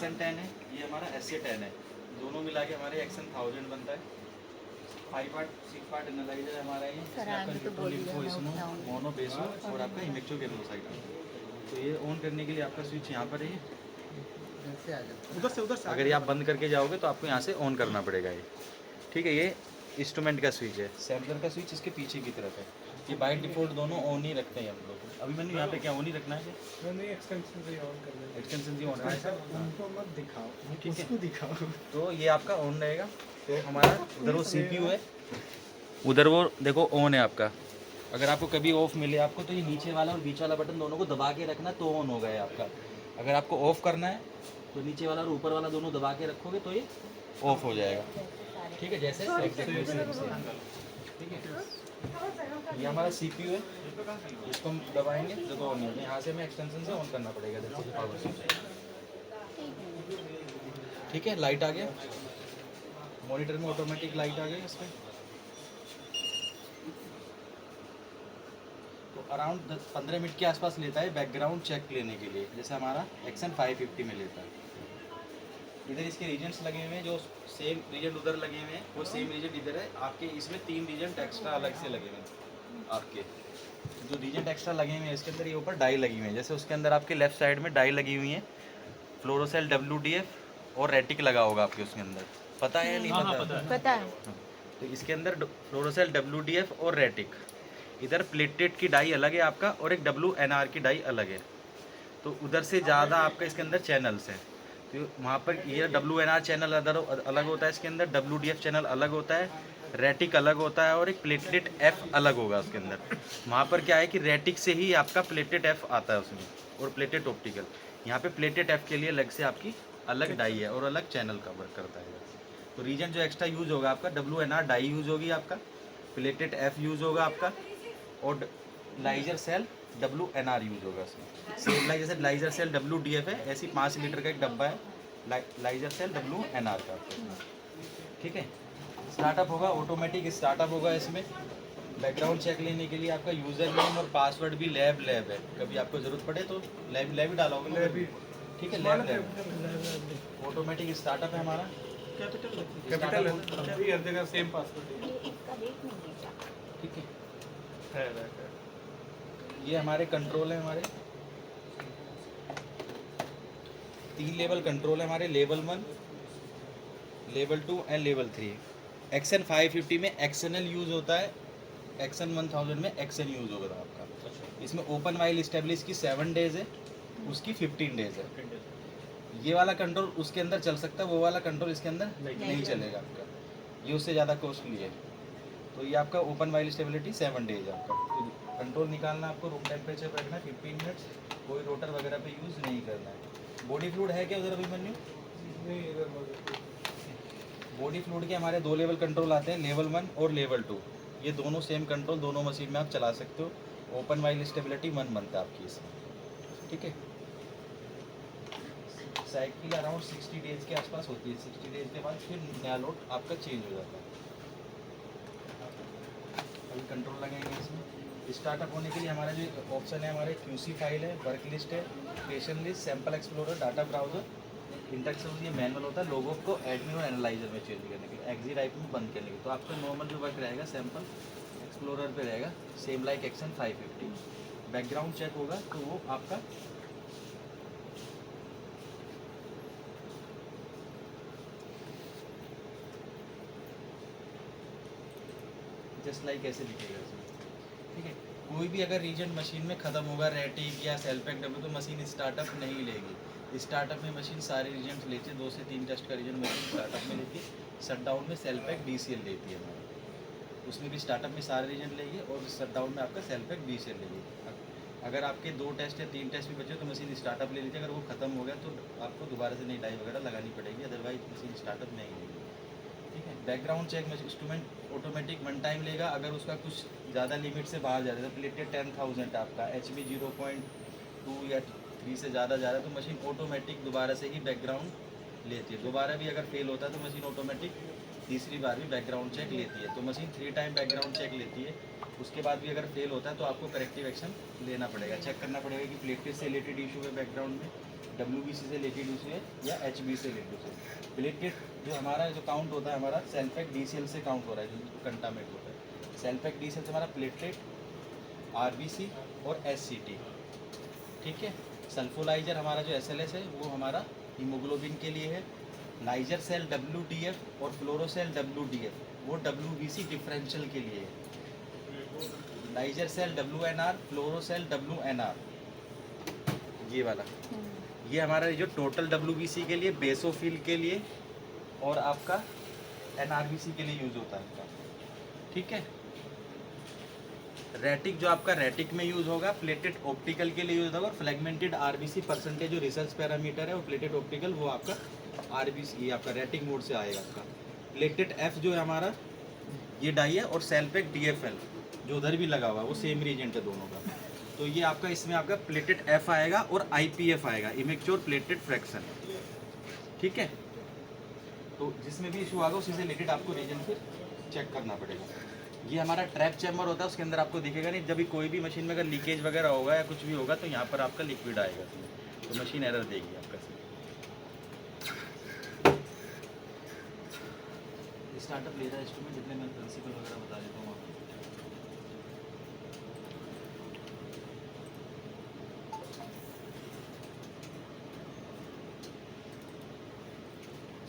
XN10 है, ये हमारा SA10 है, दोनों मिला के हमारे XN1000 बनता है। 5 पार्ट 6 पार्ट एनालाइजर हमारा ये, इसमें आपका न्यूट्रल लिम्फो इसमें मोनो बेसो और आपका इमेक्चो केबलोसाइड। तो ये ऑन करने के लिए आपका स्विच यहाँ पर है, उधर से अगर ये आप बंद करके जाओगे तो आपको यहाँ से ऑन करना पड़ेगा ये, ठीक है। ये इंस्ट्रूमेंट का स्विच है, सैम्पलर का स्विच इसके पीछे की तरफ है। ये बाय डिफ़ॉल्ट दोनों ऑन ही रखते हैं हम लोग। अभी मैंने यहाँ पे क्या ऑन ही रखना है, नहीं एक्सटेंशन से ऑन करना है, एक्सटेंशन से ऑन है, उनको मत दिखाओ, ठीक है। उसको दिखाओ। तो ये आपका ऑन रहेगा। तो हमारा उधर वो CPU है, उधर वो देखो ऑन है आपका। अगर आपको कभी ऑफ मिले आपको, तो ये नीचे वाला और बीच वाला बटन दोनों को दबा के रखना, तो ऑन हो गया आपका। अगर आपको ऑफ करना है तो नीचे वाला और ऊपर वाला दोनों दबा के रखोगे तो ये ऑफ हो जाएगा, ठीक है। जैसे एग्जैक्टली सेम सेम, ठीक है। ये हमारा CPU है, इसको हम दबाएंगे तो ऑन नहीं होगा। यहाँ से हमें एक्सटेंशन से ऑन करना पड़ेगा, जैसे कि पावर स्विच, ठीक है। लाइट आ गया, मॉनिटर में ऑटोमेटिक लाइट आ गई इसमें। तो अराउंड 15 मिनट के आसपास लेता है बैकग्राउंड चेक लेने के लिए, जैसे हमारा XN550 में लेता है। इधर इसके रीजन्स लगे हुए हैं, जो सेम रीजन उधर लगे हुए हैं वो सेम रीजन इधर है आपके। इसमें 3 रीजन एक्स्ट्रा अलग से लगे हुए हैं आपके। जो रीजन एक्स्ट्रा लगे हुए हैं इसके अंदर ये ऊपर डाई लगी हुई है, जैसे उसके अंदर आपके लेफ्ट साइड में डाई लगी हुई है, फ्लोरोसेल WDF और रेटिक लगा होगा आपके उसके अंदर, पता है या नहीं पता? पता है। तो इसके अंदर फ्लोरोसेल WDF और रेटिक, इधर प्लेटेड की डाई अलग है आपका और एक WNR की डाई अलग है। तो उधर से ज़्यादा आपका इसके अंदर चैनल्स हैं, तो वहाँ पर ये WNR चैनल अलग होता है, इसके अंदर WDF चैनल अलग होता है, रेटिक अलग होता है और एक प्लेटलेट F अलग होगा उसके अंदर। वहाँ पर क्या है कि रेटिक से ही आपका प्लेटलेट F आता है उसमें, और प्लेटेड ऑप्टिकल। यहाँ पे प्लेटेड F के लिए अलग से आपकी अलग डाई है और अलग चैनल कवर करता है। तो रीजन जो एक्स्ट्रा यूज़ होगा आपका, WNR डाई यूज़ होगी आपका, प्लेटेड F यूज़ होगा आपका, और लाइजर सेल WNR यूज़ होगा इसमें। सेम लाइक जैसे लाइजर सेल WDF है, ऐसी 5 लीटर का एक डब्बा है लाइजर सेल WNR का, ठीक है। स्टार्टअप होगा, ऑटोमेटिक स्टार्टअप होगा इसमें। बैकग्राउंड चेक लेने के लिए आपका यूज़र नेम और पासवर्ड भी लैब है, कभी आपको ज़रूरत पड़े तो लैब ही डालोगे ना, ठीक है। लैब ऑटोमेटिक स्टार्टअप है हमारा, कैपिटल है, हर जगह सेम पासवर्ड है, ठीक है। ये हमारे कंट्रोल है, हमारे 3 लेवल कंट्रोल है हमारे, level 1, level 2 and level 3। XN550 में XNL यूज़ होता है, XN1000 में XN यूज़ होगा आपका। इसमें ओपन वाइल इस्टेब्लिश की 7 डेज़ है, उसकी 15 डेज़ है। ये वाला कंट्रोल उसके अंदर चल सकता है, वो वाला कंट्रोल इसके अंदर नहीं चलेगा आपका, ये उससे ज़्यादा कॉस्टली है। तो ये आपका ओपन वाइल स्टेबिलिटी 7 डेज आपका। तो कंट्रोल निकालना आपको रूम टेम्परेचर पर रखना है 15 मिनट्स, कोई रोटर वगैरह पे यूज़ नहीं करना है। बॉडी फ्लूइड है क्या उधर अभिमन्यु? नहीं इधर बॉडी फ्लूइड के हमारे 2 लेवल कंट्रोल आते हैं, लेवल 1 और लेवल 2। ये दोनों सेम कंट्रोल दोनों मशीन में आप चला सकते हो। ओपन वाइल स्टेबिलिटी 1 बनता है आपकी इसमें, ठीक है। साइकिल अराउंड 60 डेज के आसपास होती है, 60 डेज के बाद फिर नया लोड आपका चेंज हो जाता है। अभी कंट्रोल लगाएंगे इसमें। स्टार्टअप होने के लिए हमारा जो ऑप्शन है, हमारे QC फाइल है, वर्क लिस्ट है, patient list, sample explorer, data browser, intersection, ये मैनुअल होता है लोगों को एडमिन और एनालाइजर में चेंज करने के लिए, एक्जी टाइप में बंद करने के लिए। तो आपका नॉर्मल जो वर्क रहेगा सैम्पल एक्सप्लोरर पे रहेगा, same like XN550। Background check होगा तो वो आपका जस्ट लाइक ऐसे दिखेगा इसमें, ठीक है। कोई भी अगर रीजन मशीन में ख़त्म होगा, रेटिक या सेल्फेक डब्ल्यू, तो मशीन स्टार्टअप नहीं लेगी। स्टार्टअप में मशीन सारे रीजन लेती है, 2 से 3 टेस्ट का रीजन मशीन स्टार्टअप में लेती है। शटडाउन में सेल्फेक DCL लेती है हमारी, उसमें भी स्टार्टअप में सारे रीजन लेगी और शटडाउन में आपका सेल्फेक DCL लेगी। अगर आपके 2 टेस्ट या 3 टेस्ट भी बचे तो मशीन स्टार्टअप ले लीजिए, अगर वो ख़त्म हो गया तो आपको दोबारा से नई डाई वगैरह लगानी पड़ेगी, अदरवाइज मशीन स्टार्टअप नहीं लेगी, ठीक है। Background check instrument automatic 1 time लेगा, अगर उसका कुछ ज़्यादा लिमिट से बाहर जा रहा है, तो प्लेटेड 10,000 आपका HB 0.2 या 3 से ज़्यादा जा रहा है तो मशीन ऑटोमेटिक दोबारा से ही बैकग्राउंड लेती है। दोबारा भी अगर फेल होता है तो मशीन ऑटोमेटिक तीसरी बार भी बैकग्राउंड चेक लेती है। तो मशीन 3 टाइम बैकग्राउंड चेक लेती है, उसके बाद भी अगर फेल होता है तो आपको करेक्टिव एक्शन लेना पड़ेगा, चेक करना पड़ेगा कि प्लेटेड से रिलेटेड इशू है बैकग्राउंड में WBC से रिलेटेड इशू है या HB से रिलेटेड इशू है। प्लेटेड जो हमारा जो काउंट होता है हमारा सेल्फेक DCL से काउंट हो रहा है, जो कंटामेट होता है। सेल्फेक DCL से हमारा प्लेटेड, RBC और SCT, ठीक है। सल्फोलाइजर हमारा जो SLS है वो हमारा हीमोग्लोबिन के लिए है। नाइजर सेल WDF और फ्लोरोसेल WDF वो WBC डिफरेंशियल के लिए है। नाइजर सेल WNR, फ्लोरोसेल WNR, ये वाला, ये हमारा जो टोटल WBC के लिए, बेसोफिल के लिए और आपका NRBC के लिए यूज होता है आपका, ठीक है। रेटिक जो आपका रेटिक में यूज होगा, प्लेटेड ऑप्टिकल के लिए यूज होगा। और फ्रेगमेंटेड RBC परसेंटेज जो रिसर्च पैरामीटर है वो प्लेटेड ऑप्टिकल वो आपका RBC आपका रेटिक मोड से आएगा आपका। प्लेटेड F जो है हमारा ये डाई है, और सेल्फेक DFL जो उधर भी लगा हुआ है वो सेम रीजेंट है दोनों का। तो ये आपका इसमें आपका प्लेटेड F आएगा और IPF आएगा, इमेच्योर प्लेटेड फ्रैक्शन, ठीक है। तो जिसमें भी इशू आएगा उसी से रिलेटेड आपको रीजन फिर चेक करना पड़ेगा। ये हमारा ट्रैप चैम्बर होता है, उसके अंदर आपको दिखेगा नहीं। जब भी कोई भी मशीन में अगर लीकेज वगैरह होगा या कुछ भी होगा तो यहाँ पर आपका लिक्विड आएगा, तो मशीन एरर देगी आपका। स्टार्टअप ले रहा है इंस्ट्रूमेंट, जितने मैं प्रिंसिपल वगैरह बता देता हूँ आपको।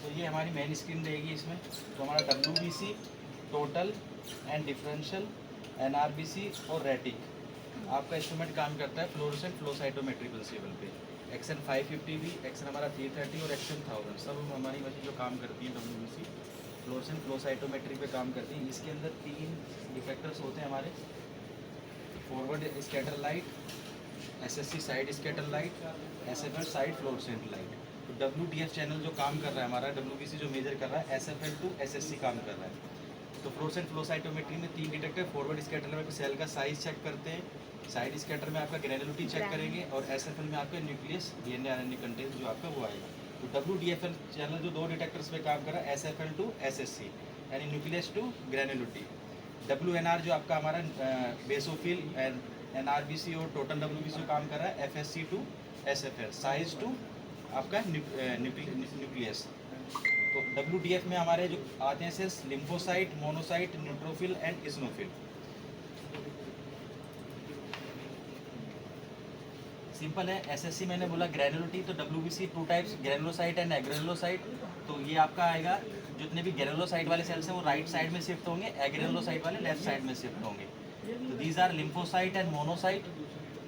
तो ये हमारी मेन स्क्रीन रहेगी इसमें। तो हमारा WBC total and differential, NRBC और रेटिक आपका इंस्ट्रूमेंट काम करता है फ्लोरोसेंट फ्लो साइटोमेट्री प्रिंसिपल पे। एक्शन 550 भी, एक्शन हमारा 330 और एक्शन 1000 सब हमारी मशीन जो काम करती है WBC फ्लोरोसेंट फ्लो साइटोमेट्री पे काम करती है। इसके अंदर 3 डिफेक्टर्स होते हैं हमारे, forward scatter light, SSC side scatter light, SFL side fluorescent light. तो WDF चैनल जो काम कर रहा है हमारा, WBC जो मेजर कर रहा है, SFL टू SSC काम कर रहा है। तो फ्लोरोसेंट फ्लो साइटोमेट्री में 3 डिटेक्टर, फॉरवर्ड स्कैटर में सेल का साइज चेक करते हैं, साइड स्कैटर में आपका ग्रेनुलिटी चेक करेंगे, और SFL में आपका न्यूक्लियस DNA RNA कंटेंट जो आपका वो आएगा। तो WDFL चैनल जो 2 डिटेक्टर्स पे काम कर रहा है, SFL टू SSC यानी न्यूक्लियस टू ग्रेनुलिटी। WNR जो आपका हमारा बेसोफिल, NRBC और टोटल WBC काम कर रहा है, FSC टू SFL, साइज टू आपका न्यूक्लियस। तो WDF में हमारे जो आते हैं cells lymphocyte, monocyte, neutrophil and eosinophil. Simple है। SSC मैंने बोला ग्रेनुलोटी, तो WBC 2 types, granulocyte and agranulocyte. तो ये आपका आएगा, जितने भी ग्रेनुलोसाइट वाले सेल्स हैं वो राइट साइड में शिफ्ट होंगे, एग्रेनुलोसाइट वाले लेफ्ट साइड में शिफ्ट होंगे। तो these are lymphocyte and monocyte,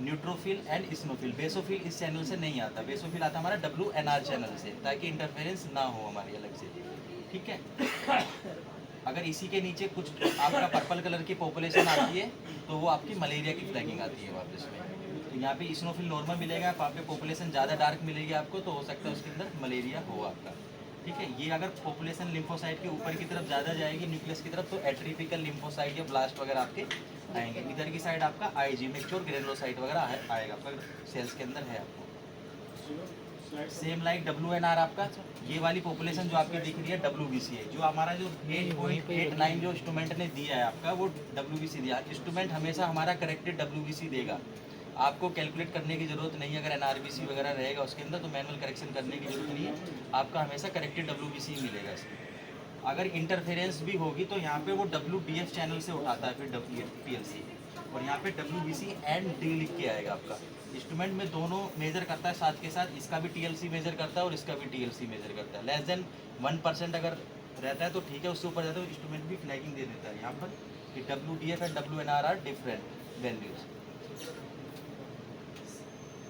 neutrophil and eosinophil. Basophil इस चैनल से नहीं आता, बेसोफिल आता हमारा WNR चैनल से, ताकि इंटरफेरेंस ना हो हमारी अलग से, ठीक है। अगर इसी के नीचे कुछ आपका पर्पल कलर की पॉपुलेशन आती है तो वो आपकी मलेरिया की फ्लैगिंग आती है वापस में। तो यहाँ पे इस्नोफिल नॉर्मल मिलेगा, वहाँ पे पॉपुलेशन ज़्यादा डार्क मिलेगी आपको, तो हो सकता है उसके अंदर मलेरिया हो आपका, ठीक है। ये अगर पॉपुलेशन लिम्फोसाइट के ऊपर की तरफ ज़्यादा जाएगी न्यूक्लियस की तरफ, तो एट्रिपिकल लिम्फोसाइट या ब्लास्ट वगैरह आपके आएंगे। इधर की साइड आपका IG मैच्योर ग्रेनुलोसाइट वगैरह आएगा आपका, सेल्स के अंदर है आपको। सेम लाइक WNR आपका, ये वाली पॉपुलेशन जो आपकी दिख रही है WBC है। जो हमारा जो 8.89 जो इंस्ट्रूमेंट ने दिया है आपका, वो WBC दिया। इंस्ट्रूमेंट हमेशा हमारा करेक्टेड WBC देगा, आपको कैलकुलेट करने की ज़रूरत नहीं है। अगर NRBC वगैरह रहेगा उसके अंदर तो मैनुअल करेक्शन करने की ज़रूरत नहीं है, आपका हमेशा करेक्टेड WBC मिलेगा इसमें। अगर इंटरफेरेंस भी होगी तो यहाँ पे वो WDF चैनल से उठाता है फिर PLC, और यहाँ पे WBC एंड D लिख के आएगा आपका। इंस्ट्रूमेंट में दोनों मेजर करता है साथ के साथ, इसका भी TLC मेजर करता है और इसका भी TLC मेजर करता है। लेस देन 1% अगर रहता है तो ठीक है, उससे ऊपर जाता है तो इंस्ट्रूमेंट भी फ्लैगिंग दे देता है यहाँ पर कि WDF and WNR are different values.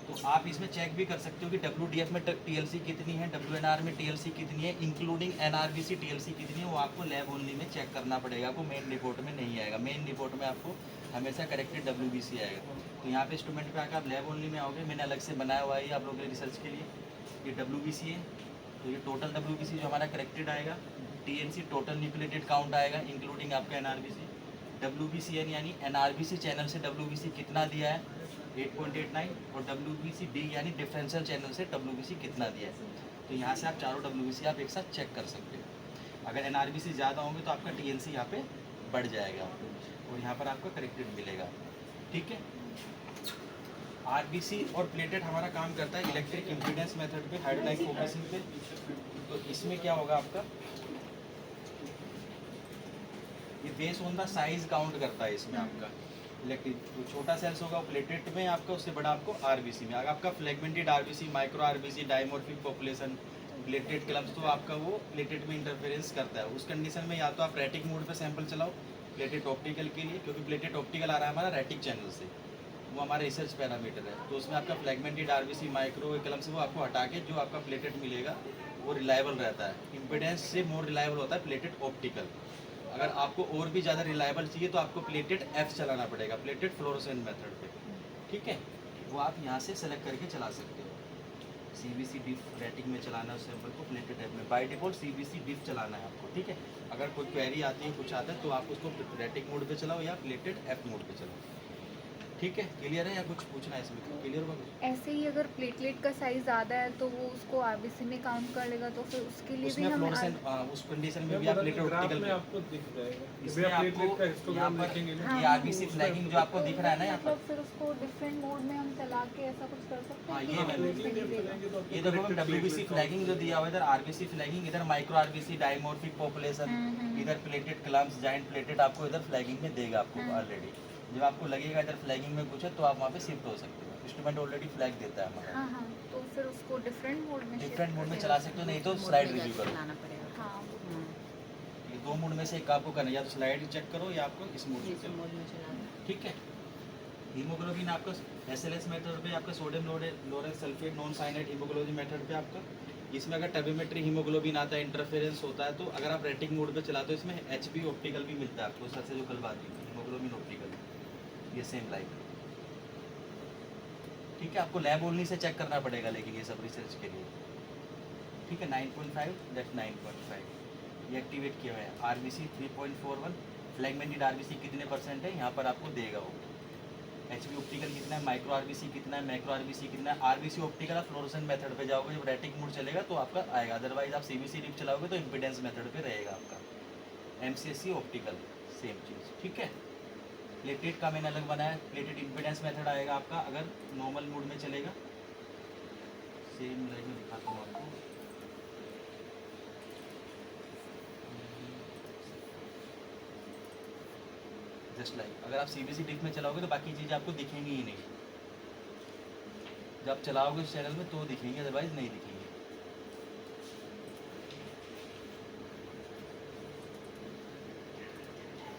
तो आप इसमें चेक भी कर सकते हो कि WDF में TLC कितनी है, WNR में TLC कितनी है, इंक्लूडिंग NRBC TLC कितनी है, वो आपको लैब ओनली में चेक करना पड़ेगा, आपको मेन रिपोर्ट में नहीं आएगा। मेन रिपोर्ट में आपको हमेशा करेक्टेड WBC आएगा। तो यहाँ पे इंस्ट्रूमेंट पे आकर आप लैब ओनली में आओगे, मैंने अलग से बनाया हुआ है आप लोगों के रिसर्च के लिए। ये WBC है, तो ये टोटल WBC जो हमारा करेक्टेड आएगा। TNC टोटल न्यूक्लिएटेड काउंट आएगा इंक्लूडिंग आपका NRBC। WBCN यानी NRBC चैनल से WBC कितना दिया है 8.89, और WBC D यानी डिफरेंशियल चैनल से WBC कितना दिया है। तो यहाँ से आप चारों WBC आप एक साथ चेक कर सकते हो। अगर NRBC ज़्यादा होंगे तो आपका TNC यहाँ पे बढ़ जाएगा आपको, और यहाँ पर आपका करेक्टेड मिलेगा, ठीक है। आरबीसी और प्लेटेड हमारा काम करता है इलेक्ट्रिक इम्पीडेंस मेथड पे, हाइड्रोलाइक फोकसिंग पे। तो इसमें क्या होगा आपका, ये base on the size count करता है इसमें आपका इलेक्ट्रिक। जो छोटा सेल्स होगा वो प्लेटेड में आपका, उससे बड़ा आपको आरबीसी में। अगर आपका fragmented RBC, micro RBC, dimorphic population, plated clubs, तो आपका वो प्लेटेड में इंटरफेरेंस करता है। उस कंडीशन में या तो आप रैटिक मोड पे सैंपल चलाओ प्लेटेड ऑप्टिकल के लिए, क्योंकि प्लेटेड ऑप्टिकल आ रहा है हमारा रैटिक चैनल से, वो हमारा रिसर्च पैरामीटर है। तो उसमें आपका फ्रेगमेंटेड आरबीसी, माइक्रो क्लब्स, वो आपको हटा के जो आपका प्लेटेड मिलेगा वो रिलायबल रहता है। इम्पिडेंस से मोर रिलायबल होता है प्लेटेड ऑप्टिकल। अगर आपको और भी ज़्यादा रिलायबल चाहिए तो आपको प्लेटेड एफ चलाना पड़ेगा, प्लेटेड फ्लोरोसेंट मेथड पे। ठीक है, वो आप यहाँ से सेलेक्ट करके चला सकते हो। सीबीसी डिफ रेटिंग में चलाना है उस सैंपल को, प्लेटेड एफ में। बाय डिफॉल्ट सीबीसी डिफ चलाना है आपको। ठीक है, अगर कोई क्वेरी आती है, कुछ आता है, तो आप उसको रेटिंग मोड पे चलाओ या प्लेटेड एफ मोड पे चलाओ। ठीक है, क्लियर है या कुछ पूछना है इसमें? क्लियर होगा कुछ? ऐसे ही अगर प्लेटलेट का साइज ज़्यादा है तो वो उसको आरबीसी में काउंट कर लेगा, तो फिर उसके लिए भी उसमें हमें फ्लोरोसेंट, उस कंडीशन में भी आप प्लेटेड ऑप्टिकल में में आपको दिख जाएगा। इसमें आप प्लेटलेट का आपको हिस्टोग्राम यहाँ पर देखेंगे ना, हाँ, ये आरबीसी फ्लैगिंग जो आपको दिख रहा है ना यहाँ पर, मतलब फिर उसको डिफरेंट मोड में हम चला के ऐसा कुछ कर सकते हाँ, हैं ये कि मैंने उसमें नहीं देगा? ये देखो मैम, डब्ल्यूबीसी फ्लैगिंग जो दिया हुआ है, इधर आरबीसी फ्लैगिंग, इधर माइक्रो आरबीसी, डायमॉर्फिक पॉपुलेशन, इधर प्लेटेड क्लम्स, जाइंट प्लेटेड आपको इधर फ्लैगिंग में देगा आपको ऑलरेडी। जब आपको लगेगा इधर फ्लैगिंग में कुछ है तो आप वहाँ पे शिफ्ट हो सकते हो। इंस्ट्रूमेंट ऑलरेडी फ्लैग देता है हमारा। हाँ हाँ, तो फिर उसको डिफरेंट मोड में डिफरेंट मोड में चला सकते हो, नहीं तो स्लाइड रिव्यू करो। हाँ ये दो मोड में से एक आपको करना है, या तो स्लाइड चेक करो या आपको इस मोड से करो। ठीक है, हीमोग्लोबिन आपका एसएलएस मेथड पे, आपका sodium Lorentz sulphate non cyanide haemoglobin method पे आपका। इसमें अगर टेबीमेट्री हीमोग्लोबिन आता है, इंटरफेरेंस होता है, तो अगर आप रेटिंग मोड पे चलाते हो, इसमें एचपी ऑप्टिकल भी मिलता है आपको, सर से जो कल बात हुई हीमोग्लोबिन ऑप्टिकल, ये सेम लाइक। ठीक है, आपको लैब ओनली से चेक करना पड़ेगा लेकिन ये सब रिसर्च के लिए। ठीक है, 9.5 दैट 9.5 ये एक्टिवेट किया हुआ है। आरबीसी 3.41, फ्लैगमेंटेड आरबीसी कितने % है यहाँ पर आपको देगा वो। एचबी ऑप्टिकल कितना है, माइक्रो आरबीसी कितना है, मैक्रो आरबीसी कितना है। आरबीसी ऑप्टिकल आप फ्लोरोसेंट मेथड पे जाओगे, जब रेटिक मोड चलेगा तो आपका आएगा, अदरवाइज आप सीबीसी डिप चलाओगे तो इम्पिडेंस मेथड पे रहेगा आपका। एमसीएससी ऑप्टिकल सेम चीज़। ठीक है, प्लेटेड का मैंने अलग बनाया, प्लेटेड इम्पिडेंस मेथड आएगा आपका अगर नॉर्मल मोड में चलेगा। सेम लाइक में दिखाता हूँ आपको। जस्ट लाइक अगर आप सीबीसी डिप में चलाओगे तो बाकी चीज़ें आपको दिखेंगी ही नहीं। जब आप चलाओगे उस चैनल में तो दिखेंगे, अदरवाइज नहीं दिखेंगे।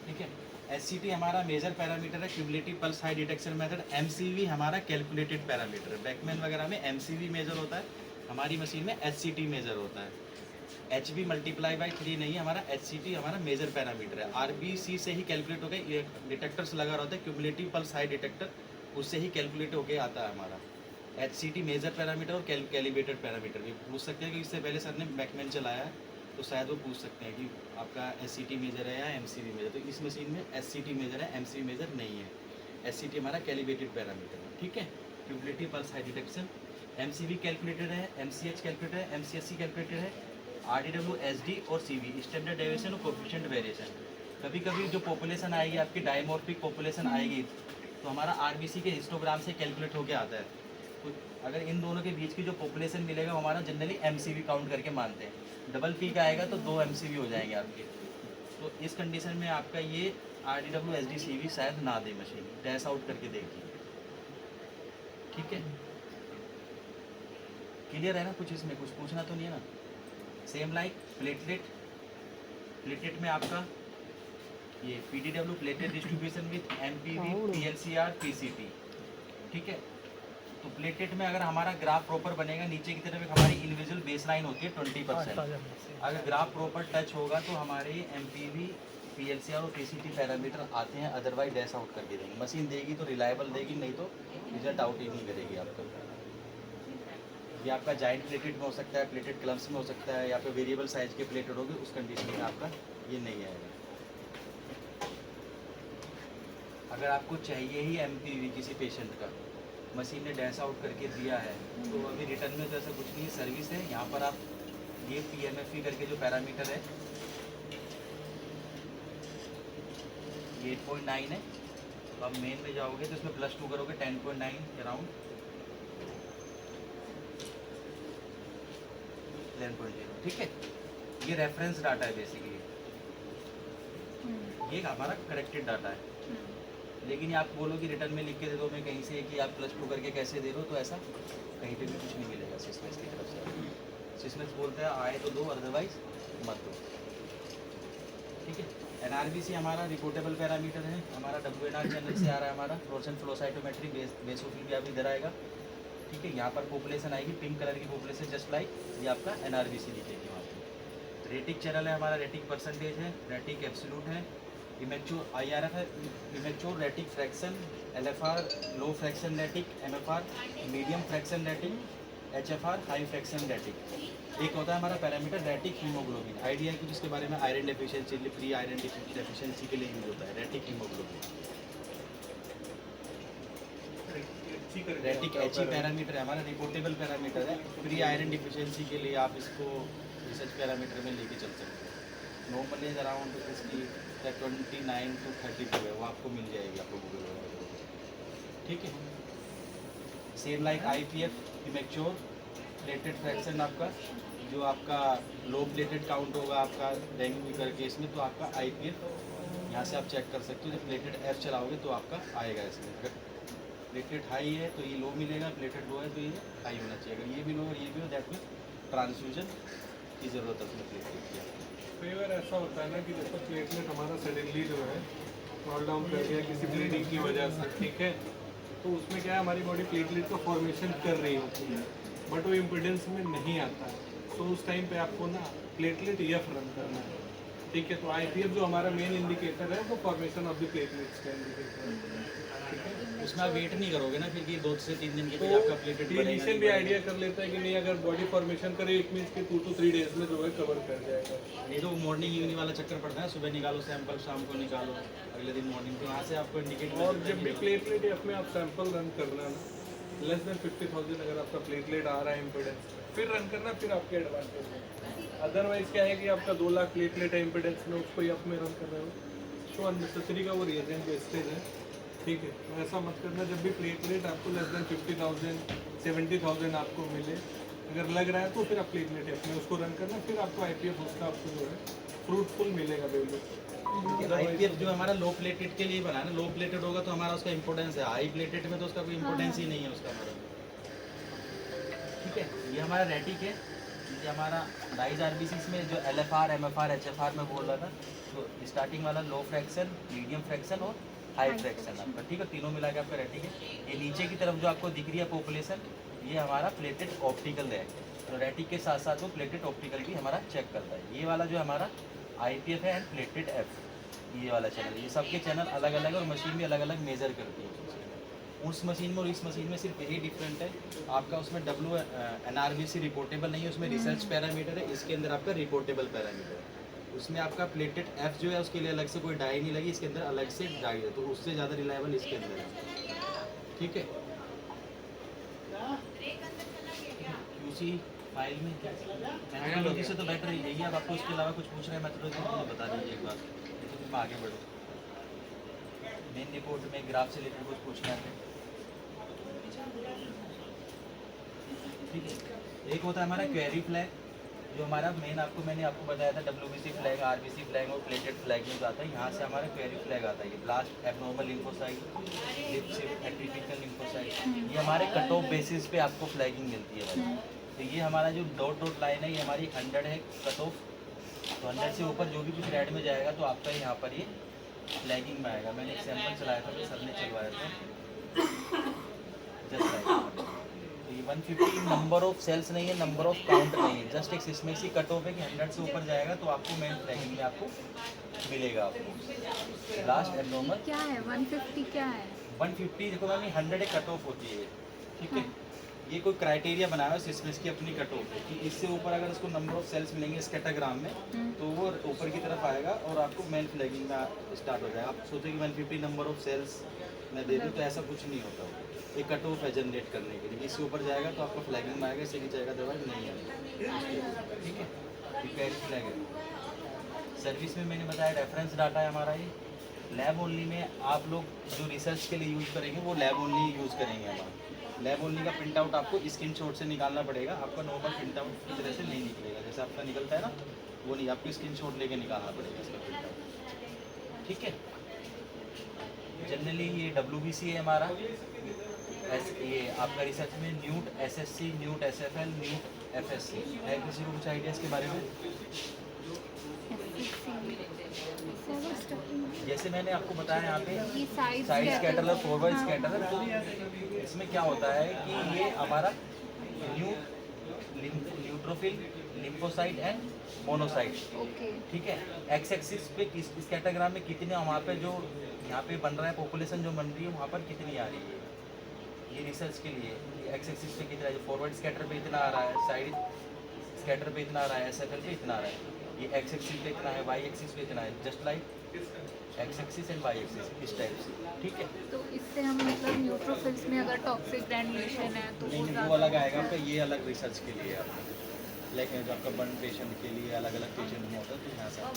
ठीक है, एससीटी हमारा मेजर पैरामीटर है, cumulative pulse high detection method. MCV हमारा कैलकुलेटेड पैरामीटर है। बैकमैन वगैरह में एमसीवी मेजर होता है, हमारी मशीन में एचसीटी मेजर होता है। एचबी मल्टीप्लाई बाई 3 नहीं, हमारा एचसीटी हमारा मेजर पैरामीटर है। आरबीसी से ही कैलकुलेट हो गया, ये डिटेक्टर्स लगा रहता है क्यूमुलेटिव पल्स हाई डिटेक्टर, उससे ही कैलकुलेट होके आता है हमारा। एचसीटी मेजर पैरामीटर और कैलिब्रेटेड पैरामीटर भी पूछ सकते हैं, कि इससे पहले सर ने बैकमैन चलाया है तो शायद वो पूछ सकते हैं कि आपका एससीटी मेजर है या एमसीवी मेजर। तो इस मशीन में एससीटी मेजर है, एमसीवी मेजर नहीं है। एससीटी हमारा कैलिब्रेटेड पैरामीटर है। ठीक है, cumulative pulse high detection. MCV calculated है, एमसीएच कैलकुलेटेड है, एमसीएससी कैलकुलेटेड है, आरडीडब्ल्यू, एसडी और सीवी स्टैंडर्ड डेविएशन और कोएफिशिएंट वेरिएशन। कभी कभी जो पॉपुलेशन आएगी आपकी डायमॉर्फिक पॉपुलेशन आएगी तो हमारा आरबीसी के हिस्टोग्राम से कैलकुलेट होके आता है। तो अगर इन दोनों के बीच की जो पॉपुलेशन मिलेगा वो हमारा जनरली एमसीवी काउंट करके मानते हैं। डबल पीक आएगा तो 2 एमसीवी हो जाएंगे आपके। तो इस कंडीशन में आपका ये आरडीडब्ल्यू, एसडी, सीवी शायद ना दे मशीन, डैश आउट करके देगी। ठीक है, क्लियर है ना? कुछ इसमें कुछ पूछना तो नहीं है ना? सेम लाइक प्लेटलेट में आपका ये PDW plated distribution with MPV, PLCR, PCT. ठीक है, तो प्लेटेड में अगर हमारा ग्राफ प्रॉपर बनेगा, नीचे की तरफ एक हमारी इनविजुअल बेसलाइन होती है 20%। अगर ग्राफ प्रॉपर टच होगा तो हमारे एमपीवी, पीएलसीआर और पीसीटी पैरामीटर आते हैं, अदरवाइज डैश आउट करके देंगे। मशीन देगी तो रिलायबल देगी, नहीं तो रिजल्ट आउट ही नहीं करेगी आपका। ये आपका जाइंट प्लेटेड में हो सकता है, प्लेटेड क्लम्स में हो सकता है, या फिर वेरिएबल साइज के प्लेटेड होगी, उस कंडीशन में आपका ये नहीं आएगा। अगर आपको चाहिए ही एमपीवी किसी पेशेंट का, मशीन ने डैश आउट करके दिया है, तो अभी रिटर्न में तो ऐसा कुछ नहीं, सर्विस है। यहाँ पर आप ये पीएमएफई करके जो पैरामीटर है ये 8.9 है, तो आप मेन में जाओगे तो इसमें +2 करोगे 10.9 अराउंड 10.0, ठीक है। ये रेफरेंस डाटा है बेसिकली, ये हमारा करेक्टेड डाटा है। लेकिन आप बोलो कि रिटर्न में लिख के दे दो मैं कहीं से कि आप +2 करके कैसे दे दो, तो ऐसा कहीं पे भी कुछ नहीं मिलेगा सिस्मेक्स की तरफ से। सिस्मेक्स बोलते हैं आए तो दो, अदरवाइज मत दो, ठीक है। NRBC हमारा रिपोर्टेबल पैरामीटर है, हमारा WNR चैनल से आ रहा है, हमारा फ्लोरेसेंट फ्लो साइटोमेट्री बेसोफिल भी आप इधर आएगा, ठीक है। यहाँ पर पॉपुलेशन आएगी पिंक कलर की पॉपुलेशन, जस्ट लाइक ये आपका NRBC लिखेगी वहाँ पे। रेटिक चैनल है हमारा, रेटिक परसेंटेज है, रेटिक एब्सोल्यूट है, इमेच्योर IRF है, immature retic fraction, LFR low fraction retic, MFR medium fraction retic, HFR high fraction retic. एक होता है हमारा पैरामीटर रेटिक हीमोग्लोबिन, आइडिया है कुछ इसके बारे में, iron deficiency, pre iron deficiency के लिए यूज होता है retic haemoglobin. Retic HE parameter है हमारा, रिपोर्टेबल पैरामीटर है, प्री आयरन डिफिशिएंसी के लिए आप इसको रिसर्च पैरामीटर में लेके चल सकते हैं। नॉर्मली अराउंड इसकी 29 to 32 है, वो आपको मिल जाएगी आपको गूगल वगैरह, ठीक है। Same like IPF immature plated fraction, आपका जो आपका लो प्लेटेड काउंट होगा आपका डेंगू करके इसमें, तो आपका IPF यहाँ से आप चेक कर सकते हो। जब प्लेटेड F चलाओगे तो आपका आएगा इसमें, अगर प्लेटेड हाई है तो ये लो मिलेगा, प्लेटेड लो है तो ये हाई होना चाहिए। अगर ये भी लो और ये भी हो, दैट मीन ट्रांसफ्यूजन की ज़रूरत है उसमें प्लेटलेट की। कई बार ऐसा होता है ना कि जैसे प्लेटलेट हमारा सडनली जो है फॉल डाउन कर गया किसी ब्लीडिंग की वजह से, ठीक है, तो उसमें क्या है हमारी बॉडी प्लेटलेट का फॉर्मेशन कर रही होती है, बट वो इम्पोर्टेंस में नहीं आता है। तो उस टाइम पे आपको ना प्लेटलेट EF रन करना है, ठीक है। तो IPF जो हमारा मेन इंडिकेटर है वो फॉर्मेशन ऑफ द प्लेटलेट्स का इंडिकेटर है, ठीक है। उसमें आप वेट नहीं करोगे ना फिर कि 2 से 3 दिन के तो बाद आपका प्लेटेड क्लिनिशियन भी आइडिया कर लेता है कि नहीं, अगर बॉडी फॉर्मेशन करे इट मीन्स कि 2 to 3 डेज में जो है कवर कर जाएगा। नहीं तो मॉर्निंग इवनिंग वाला चक्कर पड़ता है, सुबह निकालो सैंपल, शाम को निकालो, अगले दिन मॉर्निंग, तो वहाँ से आपको इंडिकेट। और जब भी प्लेटलेट F में आप सैंपल रन करना ना, लेस देन 50,000 अगर आपका प्लेटलेट आ रहा है इम्पोर्टेंस, फिर रन करना, फिर आपके एडवांटेज है। अदरवाइज क्या है कि आपका 2 लाख प्लेटलेट है इम्पोर्टेंस में, उसको F में रन कर रहे हो, सो अननेसेसरी का वो रिएजेंट वेस्टेज है, ठीक है। तो ऐसा मत करना, जब भी प्लेटलेट आपको लेस देन 50,000 70,000 आपको मिले, अगर लग रहा है तो फिर आप प्लेटलेट F में उसको रन करना, फिर आपको IPF उसका आपको जो है फ्रूटफुल मिलेगा वैल्यू। IPF जो हमारा लो प्लेटेड के लिए बना है ना, लो प्लेटेड होगा तो हमारा उसका इंपॉर्टेंस है, हाई प्लेटेड में तो उसका कोई इंपॉर्टेंस ही नहीं है उसका हमारा, ठीक है। ये हमारा रेटिक है, ये हमारा डाइज RBCs में जो LFR MFR HFR में बोल रहा था, तो स्टार्टिंग वाला लो फ्रैक्शन, मीडियम फ्रैक्शन और हाई फ्रैक्शन आपका, ठीक है, तीनों मिला के आपका रेटिक है। ये नीचे की तरफ जो आपको दिख रही है पॉपुलेशन, ये हमारा प्लेटेड ऑप्टिकल है, तो रेटिक के साथ साथ वो प्लेटेड ऑप्टिकल भी हमारा चेक करता है। ये वाला जो हमारा IPF है एंड प्लेटेड F, ये वाला चैनल, ये सबके चैनल अलग अलग है और मशीन भी अलग अलग मेजर करती है। उस मशीन में और इस मशीन में सिर्फ यही डिफरेंट है, आपका उसमें NRBC रिपोर्टेबल नहीं है, उसमें रिसर्च पैरामीटर है, इसके अंदर आपका रिपोर्टेबल पैरामीटर है। उसमें आपका प्लेटेड F जो है उसके लिए अलग से कोई डाई नहीं लगी, इसके अंदर अलग से डाई है, तो उससे ज़्यादा रिलायबल इसके अंदर है, ठीक है। QC फाइल में मेथोडोलॉजी से तो बेटर ही यही है, अब आपको इसके अलावा कुछ पूछ रहे हैं मेथोडोलॉजी तो मुझे बता दीजिए एक बार, नहीं तो तुम आगे बढ़ो। मेन रिपोर्ट में ग्राफ से रिलेटेड कुछ पूछना है, ठीक है। एक होता है हमारा क्वेरी फ्लैग, जो हमारा मेन मैंने आपको बताया था WBC फ्लैग, RBC फ्लैग और प्लेटेड फ्लैग में आता है। यहाँ से हमारा क्वेरी फ्लैग आता है, ये ब्लास्ट एबनॉर्मल लिम्फोसाइट, लिप एट्रिफिकल लिम्फोसाइट, ये हमारे कट ऑफ बेसिस पे आपको फ्लैगिंग मिलती है भाई। तो ये हमारा जो डॉट डॉट लाइन है ये हमारी 100 है कट ऑफ, तो 100 से ऊपर जो भी कुछ रेड में जाएगा तो आपका यहाँ पर ये फ्लैगिंग में आएगा। मैंने एक सैंपल चलाया था, सर ने चलवाया था, जस्ट लाइक। तो ये 150 नंबर ऑफ सेल्स नहीं है, नंबर ऑफ काउंट नहीं है, जस्ट एक इसमें सी कट ऑफ है कि 100 से ऊपर जाएगा तो आपको मेन फ्लैगिंग में आपको मिलेगा। आपको लास्ट एब्नॉर्मल क्या है 150 क्या है? 150 देखो मैम, 100 एक कट ऑफ होती है, ठीक है। ये कोई क्राइटेरिया बनाया है सिस्मिस की अपनी कट ऑफ है कि इससे ऊपर अगर इसको नंबर ऑफ सेल्स मिलेंगे इस कैटाग्राम में तो वो ऊपर की तरफ आएगा और आपको मेन फ्लैगिंग में स्टार्ट हो जाएगा। आप सोचो कि 150 नंबर ऑफ सेल्स मैं दे दूँ, तो ऐसा कुछ नहीं होता। एक कट ऑफ है जनरेट करने के लिए, इससे ऊपर जाएगा तो आपका फ्लैगिंग में आएगा, इससे नीचे जाएगा दवाई नहीं आएगा, ठीक है। ये क्वेरी फ्लैग है। सर्विस में मैंने बताया रेफरेंस डाटा है हमारा, ये लैब ओनली में आप लोग जो रिसर्च के लिए यूज़ करेंगे वो लैब ओनली यूज़ करेंगे हमारा। लैब ओनली का प्रिंट आउट आपको स्क्रीन शॉट से निकालना पड़ेगा, आपका नॉर्मल प्रिंट आउट की तरह से नहीं निकलेगा, जैसे आपका निकलता है ना वो नहीं, आपको स्क्रीन शॉट लेके निकालना पड़ेगा इसका प्रिंट आउट। ठीक है, जनरली ये WBC है हमारा। ये आपका रिसर्च में neut SSC, neut SFL, neut FSC है, किसी को कुछ आइडिया इसके बारे में? जैसे मैंने आपको बताया यहाँ पे ये साइज साइड स्कैटर और फॉरवर्ड हाँ। स्कैटर, तो इसमें क्या होता है कि ये हमारा neutrophil, lymphocyte and monocyte. Okay. ठीक है, एक्स एक्सिस पे इस कैटाग्राम में कितने वहाँ पे जो यहाँ पे बन रहा है पॉपुलेशन जो बन रही है वहाँ पर कितनी आ रही है, ये रिसर्च के लिए। एक्स एक्सिस पे कितना है, फॉरवर्ड स्कैटर पे इतना आ रहा है, साइड स्कैटर पे इतना आ रहा है, SFL पे इतना आ रहा है, ये एक्स एक्सिस पे इतना है, वाई एक्सिस पे इतना है, just like X axis and Y axis इस टाइप से। ठीक है, तो इससे हम मतलब न्यूट्रोफिल्स में अगर टॉक्सिक ग्रैन्युलेशन है तो नहीं वो नहीं, ज़्यादा वो अलग आएगा आपका, ये अलग रिसर्च के लिए आपका, लेकिन जो आपका बर्न पेशेंट के लिए अलग अलग पेशेंट में होता है, तो यहाँ से आप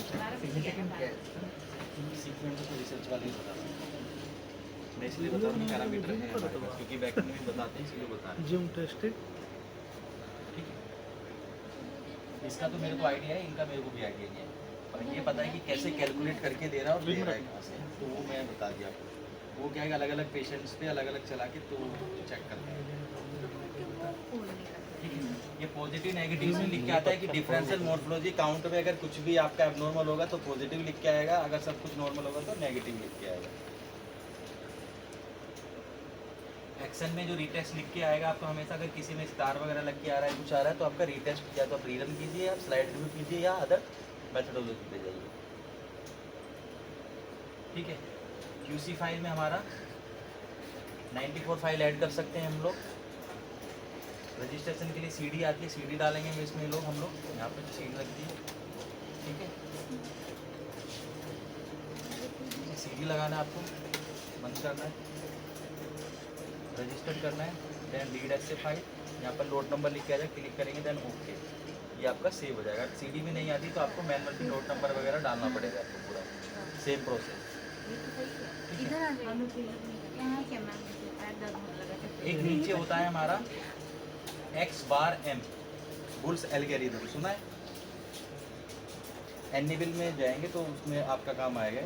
सीक्वेंट तो रिसर्च वाले ही बता रहे हैं। मैं इसलिए बता रहा हूँ पैरामीटर है हमारे पास, क्योंकि बैक में भी बताते हैं इसलिए बता रहे हैं। जिम टेस्टिंग ठीक है, इसका तो मेरे को आइडिया है, इनका मेरे को भी आइडिया नहीं है, पर ये पता है कि कैसे कैलकुलेट करके दे रहा है और दे रहा है कहाँ से, तो वो मैं बता दिया आपको। वो क्या है, अलग अलग पेशेंट्स पे अलग अलग चला के तो चेक करते हैं। ठीक है, ये पॉजिटिव नेगेटिव में लिख के आता है कि डिफरेंशियल मॉर्फोलॉजी काउंट में अगर कुछ भी आपका एबनॉर्मल होगा तो पॉजिटिव लिख के आएगा, अगर सब कुछ नॉर्मल होगा तो नेगेटिव लिख के आएगा। एक्शन में जो रीटेस्ट लिख के आएगा आपको हमेशा, अगर किसी में स्टार वगैरह लग के आ रहा है, कुछ आ रहा है, तो आपका रीटेस्ट या तो आप रीरन कीजिए, आप स्लाइड रिव्यू कीजिए, या अदर मेथडोलॉजी पे जाइए। ठीक है, QC फाइल में हमारा 94 फाइल ऐड कर सकते हैं हम लोग। रजिस्ट्रेशन के लिए CD आती है, CD डालेंगे इसमें हम लोग यहाँ पे CD लगती है। ठीक है, CD लगाना है आपको, बंद करना है, रजिस्टर करना है, देन रीड एज से फाइल, यहाँ पर लोड नंबर लिख के आ जाए, क्लिक करेंगे देन ओके, ये आपका सेव हो जाएगा। CD में नहीं आती तो आपको मैनुअल भी लोड नंबर वगैरह डालना पड़ेगा आपको, पूरा सेम प्रोसेस। इधर आ जाइए, यहाँ क्या मैम पैर दर्द होने लगा। एक नीचे होता है हमारा X⁻M बुल्स एल्गोरिथम, सुना है? एनिबल में जाएंगे तो उसमें आपका काम आएगा।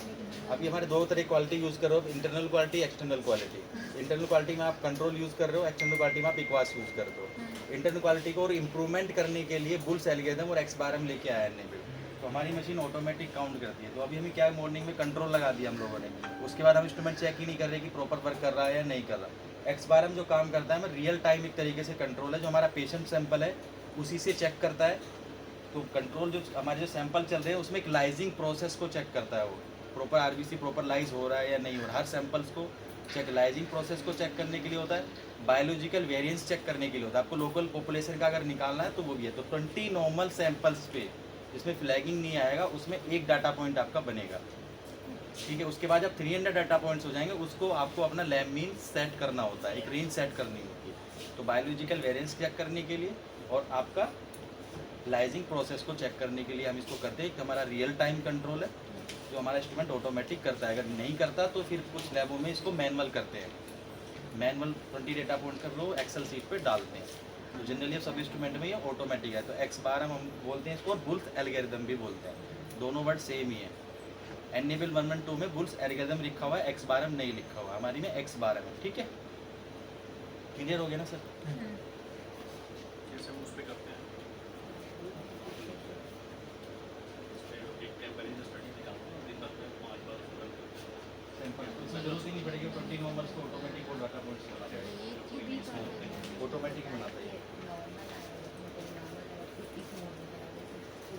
अभी हमारे दो तरह क्वालिटी यूज़ कर रहे हो, internal quality, external quality. Internal quality में आप कंट्रोल यूज़ कर रहे हो, एक्सटर्नल क्वालिटी में आप इक्वास यूज़ करते हो। इंटरनल क्वालिटी को और इम्प्रूवमेंट करने के लिए बुल्स एल्गोरिथम और X⁻M लेके आया एनिबल, तो हमारी मशीन ऑटोमेटिक काउंट करती है। तो अभी हमें क्या है, मॉर्निंग में कंट्रोल लगा दिया हम लोगों ने, उसके बाद हम इंस्ट्रूमेंट चेक ही नहीं कर रहे कि प्रॉपर वर्क कर रहा है या नहीं कर रहा। X⁻M जो काम करता है, हमें रियल टाइम एक तरीके से कंट्रोल है, जो हमारा पेशेंट सैंपल है उसी से चेक करता है। तो कंट्रोल जो हमारे जो सैंपल चल रहे हैं उसमें एक लाइजिंग प्रोसेस को चेक करता है, वो प्रॉपर RBC प्रॉपर लाइज हो रहा है या नहीं हो रहा। हर सैंपल्स को चेक, लाइजिंग प्रोसेस को चेक करने के लिए होता है, बायोलॉजिकल वेरिएंस चेक करने के लिए होता है। आपको लोकल पॉपुलेशन का अगर निकालना है तो वो भी है। तो 20 नॉर्मल सैंपल्स पे जिसमें फ्लैगिंग नहीं आएगा उसमें एक डाटा पॉइंट आपका बनेगा। ठीक है, उसके बाद जब 300 डाटा पॉइंट्स हो जाएंगे उसको आपको अपना लैब मीन सेट करना होता है, एक रेंज सेट करनी होती है। तो बायोलॉजिकल वेरिएंस चेक करने के लिए और आपका लाइजिंग प्रोसेस को चेक करने के लिए हम इसको करते हैं कि हमारा रियल टाइम कंट्रोल है, जो हमारा इंस्ट्रूमेंट ऑटोमेटिक करता है। अगर नहीं करता तो फिर कुछ लैबों में इसको मैनुअल करते हैं, मैनुअल 20 डेटा पॉइंट कर लो एक्सेल शीट पे डालते हैं। तो जनरली सब इंस्ट्रूमेंट में ये ऑटोमेटिक है। तो X⁻M हम बोलते हैं इसको, और बुल्स एल्गोरिथम भी बोलते हैं, दोनों वर्ड सेम ही है। एनिबल 112 में बुल्स एल्गोरिथम लिखा हुआ है, X⁻M नहीं लिखा हुआ, हमारी में X⁻M है। ठीक है, क्लियर हो गया ना सर? जैसे हम उस पे करते हैं एक टेम्परेचर स्टडी निकालते हैं, दिन भर में 5 बार उसको रन करते हैं। सैंपल तो इसमें जरूरत ही नहीं पड़ेगी, 20 नंबर्स को ऑटोमेटिक वो डाटा पॉइंट्स बनाता है, ऑटोमेटिक बनाता है।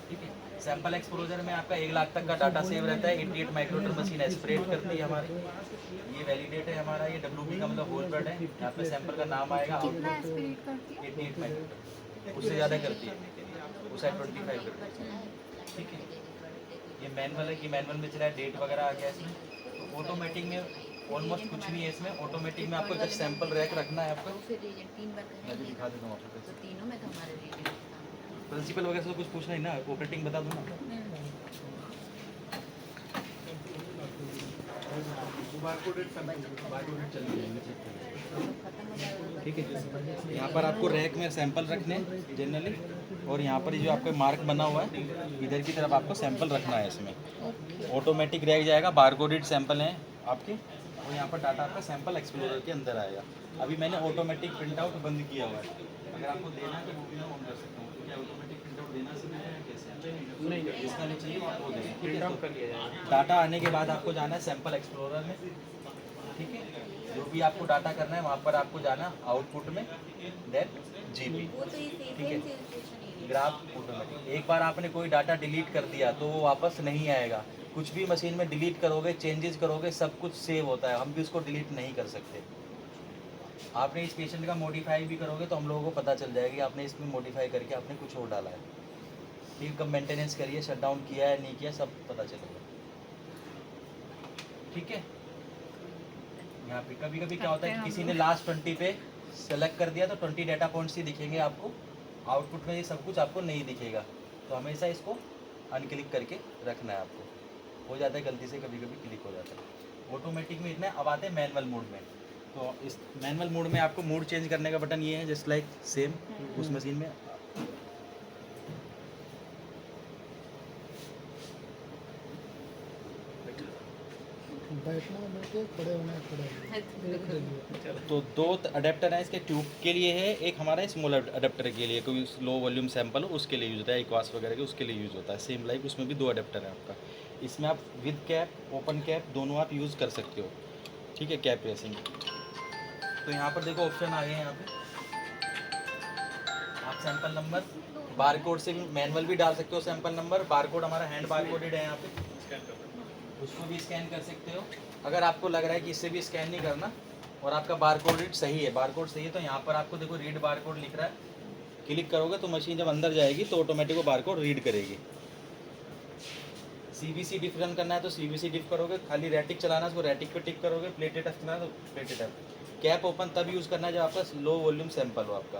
ठीक है, सैंपल एक्सपोजर में आपका 1 लाख तक का डाटा सेव रहता है। 88 माइक्रोमीटर मशीन एस्पिरेट करती है हमारी, ये वैलिडेट है हमारा। ये WB का मतलब होल ब्लड है, यहाँ पे सैंपल का नाम आएगा। कितना एस्पिरेट करती है? 88 माइक्रोमीटर, उससे ज़्यादा करती है, वो शायद 25 करती है। ठीक है, ये मैनुअल है कि मैनुअल में चला है, डेट वगैरह आ गया इसमें। तो ऑटोमेटिक में ऑलमोस्ट कुछ नहीं है इसमें। ऑटोमेटिक में आपको जस्ट सैंपल रैक रखना है आपका। मैं भी दिखा देता हूँ आपको। तीनों में तो हमारे रेट प्रिंसिपल वगैरह से तो कुछ पूछना ही ना, ऑपरेटिंग बता दूँ ना। बारकोडेड सैंपल ठीक है। यहाँ पर आपको रैक में सैंपल रखने हैं जनरली, और यहाँ पर जो आपका मार्क बना हुआ है इधर की तरफ आपको सैंपल रखना है। इसमें ऑटोमेटिक रैक जाएगा, बारकोडेड सैंपल हैं आपके, और यहाँ पर डाटा आपका सैंपल एक्सप्लोरर के अंदर आएगा। अभी मैंने ऑटोमेटिक प्रिंट आउट बंद किया हुआ है, अगर आपको देना है तो वो भी मैं ऑन कर सकता हूँ। क्योंकि ऑटोमेटिक प्रिंट आउट देना से कैसे नहीं, जिसका नहीं चाहिए आप वो दें। प्रिंट आउट कर लिया जाएगा। डाटा आने के बाद आपको जाना है सैंपल एक्सप्लोरर में, ठीक है। जो भी आपको डाटा करना है वहाँ पर आपको जाना आउटपुट में, देन जीपी, ठीक है, ग्राफ ऑटोमेटिक। एक बार आपने कोई डाटा डिलीट कर दिया तो वो वापस नहीं आएगा। कुछ भी मशीन में डिलीट करोगे, चेंजेस करोगे, सब कुछ सेव होता है, हम भी उसको डिलीट नहीं कर सकते। आपने इस पेशेंट का मॉडिफाई भी करोगे तो हम लोगों को पता चल जाएगा कि आपने इसमें मॉडिफाई करके आपने कुछ और डाला है। ठीक, कब मेंटेनेंस करिए, शटडाउन किया है नहीं किया, सब पता चलेगा, ठीक है। यहाँ पे कभी कभी क्या होता है कि किसी ने लास्ट 20 पे सेलेक्ट कर दिया तो 20 डाटा पॉइंट्स ही दिखेंगे आपको, आउटपुट में ये सब कुछ आपको नहीं दिखेगा। तो हमेशा इसको अनक्लिक करके रखना है आपको। हो जाता है गलती से, कभी कभी क्लिक हो जाता है। ऑटोमेटिक में इतना। अब आते हैं मैनुअल मोड में। तो इस मैनुअल मोड में आपको मूड चेंज करने का बटन ये है, जस्ट लाइक सेम उस मशीन में। बैठना बैठे, खड़े होना खड़े। तो दो अडेप्टर हैं इसके, ट्यूब के लिए है, एक हमारा स्मॉल अडेप्टर के लिए, कोई लो वॉल्यूम सैंपल हो उसके लिए यूज़ होता है, इक्वास वगैरह के उसके लिए यूज़ होता है। सेम लाइक उसमें भी दो अडेप्टर है आपका। इसमें आप विद कैप, ओपन कैप दोनों आप यूज़ कर सकते हो, ठीक है, कैप रेसिंग। तो यहाँ पर देखो ऑप्शन आ गए हैं। यहाँ पे आप सैंपल नंबर बारकोड से भी मैनुअल भी डाल सकते हो। सैंपल नंबर बारकोड हमारा हैंड बारकोडेड है यहाँ पे, स्कैन कर दें। उसको भी स्कैन कर सकते हो। अगर आपको लग रहा है कि इससे भी स्कैन नहीं करना और आपका बारकोड रीड सही है, बारकोड सही है, तो यहाँ पर आपको देखो रीड बारकोड लिख रहा है, क्लिक करोगे तो मशीन जब अंदर जाएगी तो ऑटोमेटिक वो बारकोड रीड करेगी। CBC डिफ रन करना है तो CBC डिफ करोगे, खाली रैटिक चलाना है तो रैटिक पे टिक करोगे, प्लेटेड एफ चलाना है तो प्लेटेड एफ। कैप ओपन तब यूज़ करना है जब आपका लो वॉल्यूम सैंपल हो आपका,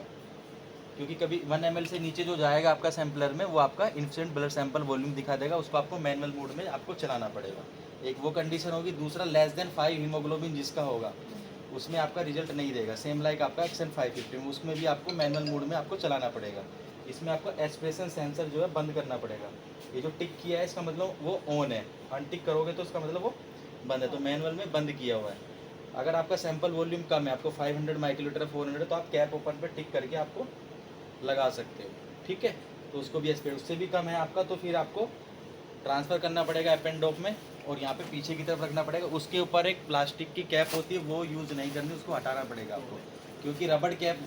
क्योंकि कभी 1 ml से नीचे जो जाएगा आपका सैंपलर में वो आपका इन्फिशेंट ब्लड सैंपल वॉल्यूम दिखा देगा, उसको आपको मैनुअल मोड में आपको चलाना पड़ेगा। एक वो कंडीशन होगी। दूसरा लेस देन 5 हीमोग्लोबिन जिसका होगा उसमें आपका रिजल्ट नहीं देगा। सेम लाइक आपका एक्शन 550 में, उसमें भी आपको मैनुअल मोड में आपको चलाना पड़ेगा। इसमें आपको एक्सप्रेशन सेंसर जो है बंद करना पड़ेगा। ये जो टिक किया है इसका मतलब वो ऑन है, अनटिक करोगे तो उसका मतलब वो बंद है। तो मैनुअल में बंद किया हुआ है। अगर आपका सैंपल वॉल्यूम कम है, आपको 500 माइक्रोलीटर 400, तो आप कैप ओपन पर टिक करके आपको लगा सकते हो, ठीक है। तो उसको भी उससे भी कम है आपका तो फिर आपको ट्रांसफ़र करना पड़ेगा एपेंडोप में, और यहाँ पे पीछे की तरफ रखना पड़ेगा। उसके ऊपर एक प्लास्टिक की कैप होती है, वो यूज़ नहीं करनी, उसको हटाना पड़ेगा आपको, क्योंकि रबड़ कैप